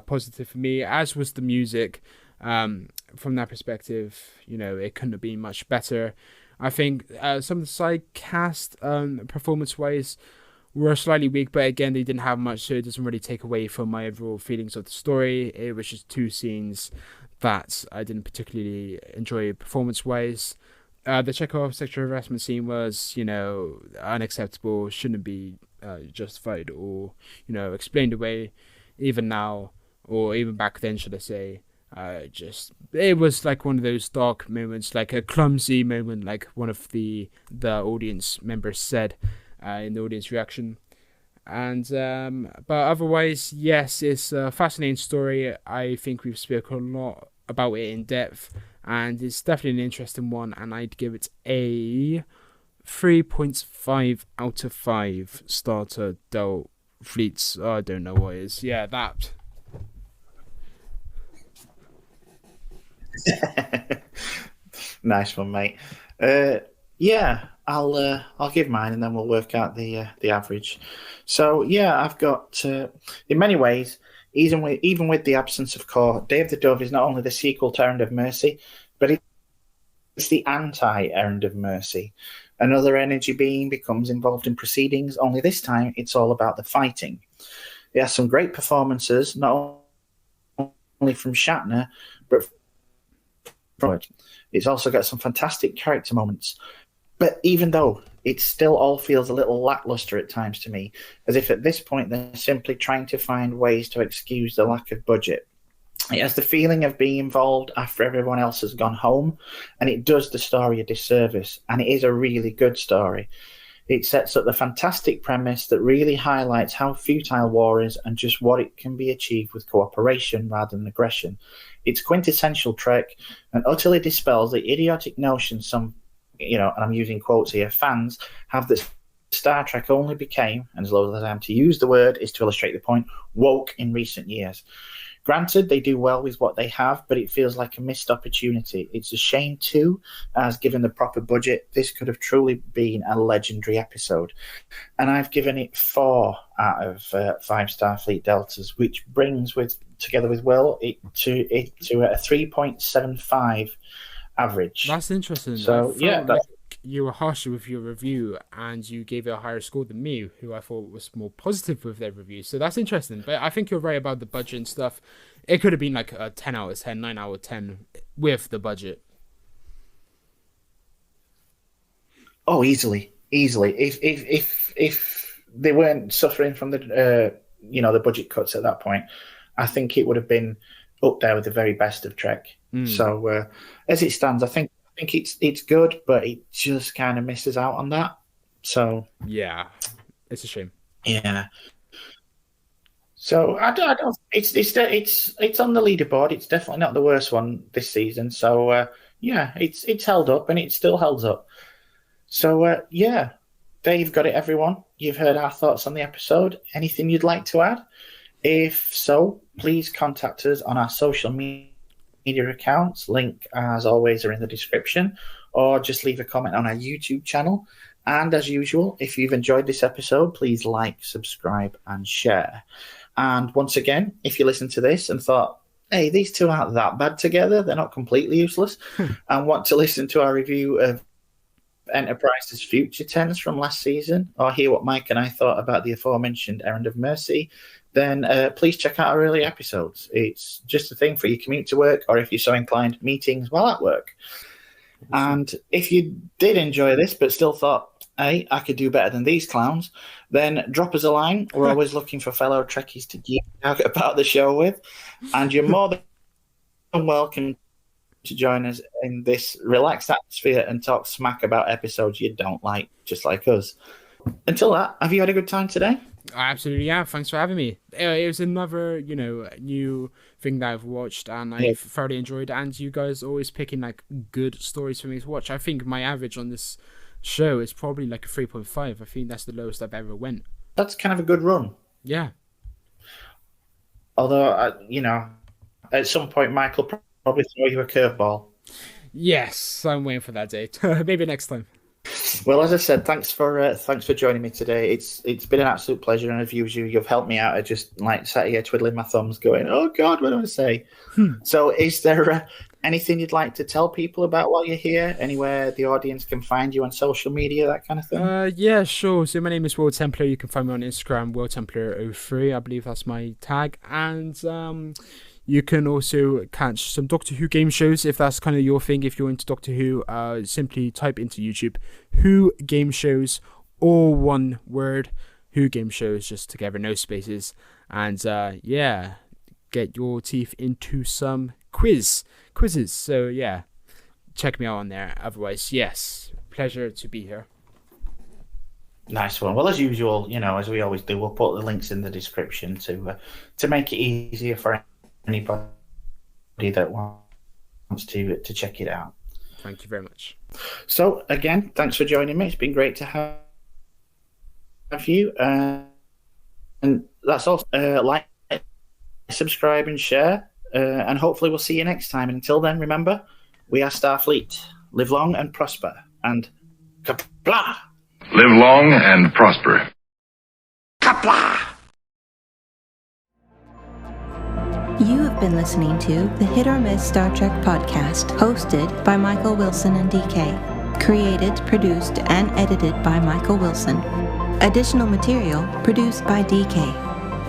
B: positive for me, as was the music. From that perspective, it couldn't have been much better. I think some of the side cast, performance-wise, were slightly weak, but again, they didn't have much, so it doesn't really take away from my overall feelings of the story. It was just 2 scenes that I didn't particularly enjoy performance-wise. The Chekhov sexual harassment scene was, unacceptable, shouldn't be justified or, explained away, even now, or even back then, should I say. It was like one of those dark moments, like a clumsy moment, like one of the audience members said in the audience reaction. And but otherwise, yes, it's a fascinating story. I think we've spoken a lot about it in depth, and it's definitely an interesting one, and I'd give it a 3.5 out of 5 starter Del Fleets. I don't know what it is. Yeah, that.
A: Nice one, mate. I'll give mine, and then we'll work out the average. So yeah, I've got in many ways, even with the absence of core, Day of the Dove is not only the sequel to Errand of Mercy, but it's the anti-Errand of Mercy. Another energy being becomes involved in proceedings, only this time it's all about the fighting. It has some great performances, not only from Shatner, but it's also got some fantastic character moments. But even though it still all feels a little lackluster at times to me, as if at this point they're simply trying to find ways to excuse the lack of budget. It has the feeling of being involved after everyone else has gone home, and it does the story a disservice, and it is a really good story. It sets up the fantastic premise that really highlights how futile war is and just what it can be achieved with cooperation rather than aggression. It's quintessential Trek and utterly dispels the idiotic notion some, and I'm using quotes here, fans have that Star Trek only became, and as low as I am to use the word is to illustrate the point, woke in recent years. Granted, they do well with what they have, but it feels like a missed opportunity. It's a shame, too, as given the proper budget, this could have truly been a legendary episode. And I've given it 4 out of 5 Starfleet Deltas, which brings, together with Will, it to a 3.75 average.
B: That's interesting.
A: So,
B: you were harsher with your review, and you gave it a higher score than me, who I thought was more positive with their review. So that's interesting. But I think you're right about the budget and stuff. It could have been like a 10 out of 10, 9 out of 10 with the budget.
A: Oh, easily. If they weren't suffering from the the budget cuts at that point, I think it would have been up there with the very best of Trek. So as it stands, I think it's good, but it just kind of misses out on that. So
B: yeah, it's a shame.
A: Yeah. So I don't. It's on the leaderboard. It's definitely not the worst one this season. So yeah, it's held up and it still holds up. So yeah, there you've got it, everyone. You've heard our thoughts on the episode. Anything you'd like to add? If so, please contact us on our social media accounts. Link, as always, are in the description, or just leave a comment on our YouTube channel. And as usual, if you've enjoyed this episode, please like, subscribe, and share. And once again, if you listen to this and thought, hey, these two aren't that bad together, they're not completely useless, and want to listen to our review of Enterprise's future tense from last season, or hear what Mike and I thought about the aforementioned Errand of Mercy, then please check out our early episodes. It's just a thing for your commute to work, or if you're so inclined, meetings while at work. And if you did enjoy this but still thought, hey, I could do better than these clowns, then drop us a line. We're always looking for fellow Trekkies to geek out about the show with. And you're more than welcome to join us in this relaxed atmosphere and talk smack about episodes you don't like, just like us. Until that, have you had a good time today?
B: Absolutely, yeah. Thanks for having me. It was another, new thing that I've watched, and I've thoroughly enjoyed it. And you guys always picking like good stories for me to watch. I think my average on this show is probably like a 3.5. I think that's the lowest I've ever went.
A: That's kind of a good run.
B: Yeah.
A: Although, at some point, Michael probably throw you a curveball.
B: Yes, I'm waiting for that date. Maybe next time.
A: Well, as I said, thanks for joining me today. It's been an absolute pleasure, and as usual, you've helped me out. I just sat here twiddling my thumbs, going, "Oh God, what do I say?" So, is there anything you'd like to tell people about while you're here? Anywhere the audience can find you on social media, that kind of thing?
B: Yeah, sure. So my name is Will Templar. You can find me on Instagram, Will Templar03. I believe that's my tag, and you can also catch some Doctor Who game shows if that's kind of your thing. If you're into Doctor Who, simply type into YouTube Who game shows, all one word, Who game shows, just together, no spaces. And yeah, get your teeth into some quizzes. So yeah, check me out on there. Otherwise, yes, pleasure to be here.
A: Nice one. Well, as usual, as we always do, we'll put the links in the description to make it easier for anybody that wants to check it out.
B: Thank you very much.
A: So again, thanks for joining me. It's been great to have you. And that's all. Like, subscribe, and share. And hopefully we'll see you next time. And until then, remember, we are Starfleet. Live long and prosper. And kapla!
E: Live long and prosper.
A: Kapla!
F: You have been listening to the Hit or Miss Star Trek podcast, hosted by Michael Wilson and DK. Created, produced, and edited by Michael Wilson. Additional material produced by DK.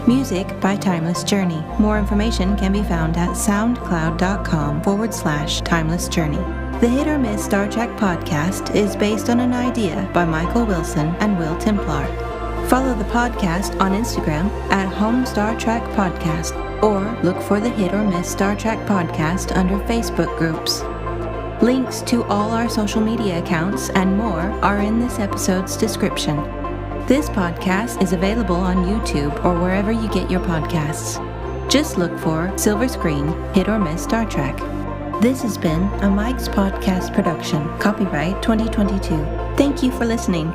F: Music by Timeless Journey. More information can be found at soundcloud.com/Timeless Journey. The Hit or Miss Star Trek podcast is based on an idea by Michael Wilson and Will Templar. Follow the podcast on Instagram at HoM Star Trek Podcast, or look for the Hit or Miss Star Trek podcast under Facebook groups. Links to all our social media accounts and more are in this episode's description. This podcast is available on YouTube or wherever you get your podcasts. Just look for Silver Screen Hit or Miss Star Trek. This has been a Mike's Podcast production, copyright 2022. Thank you for listening.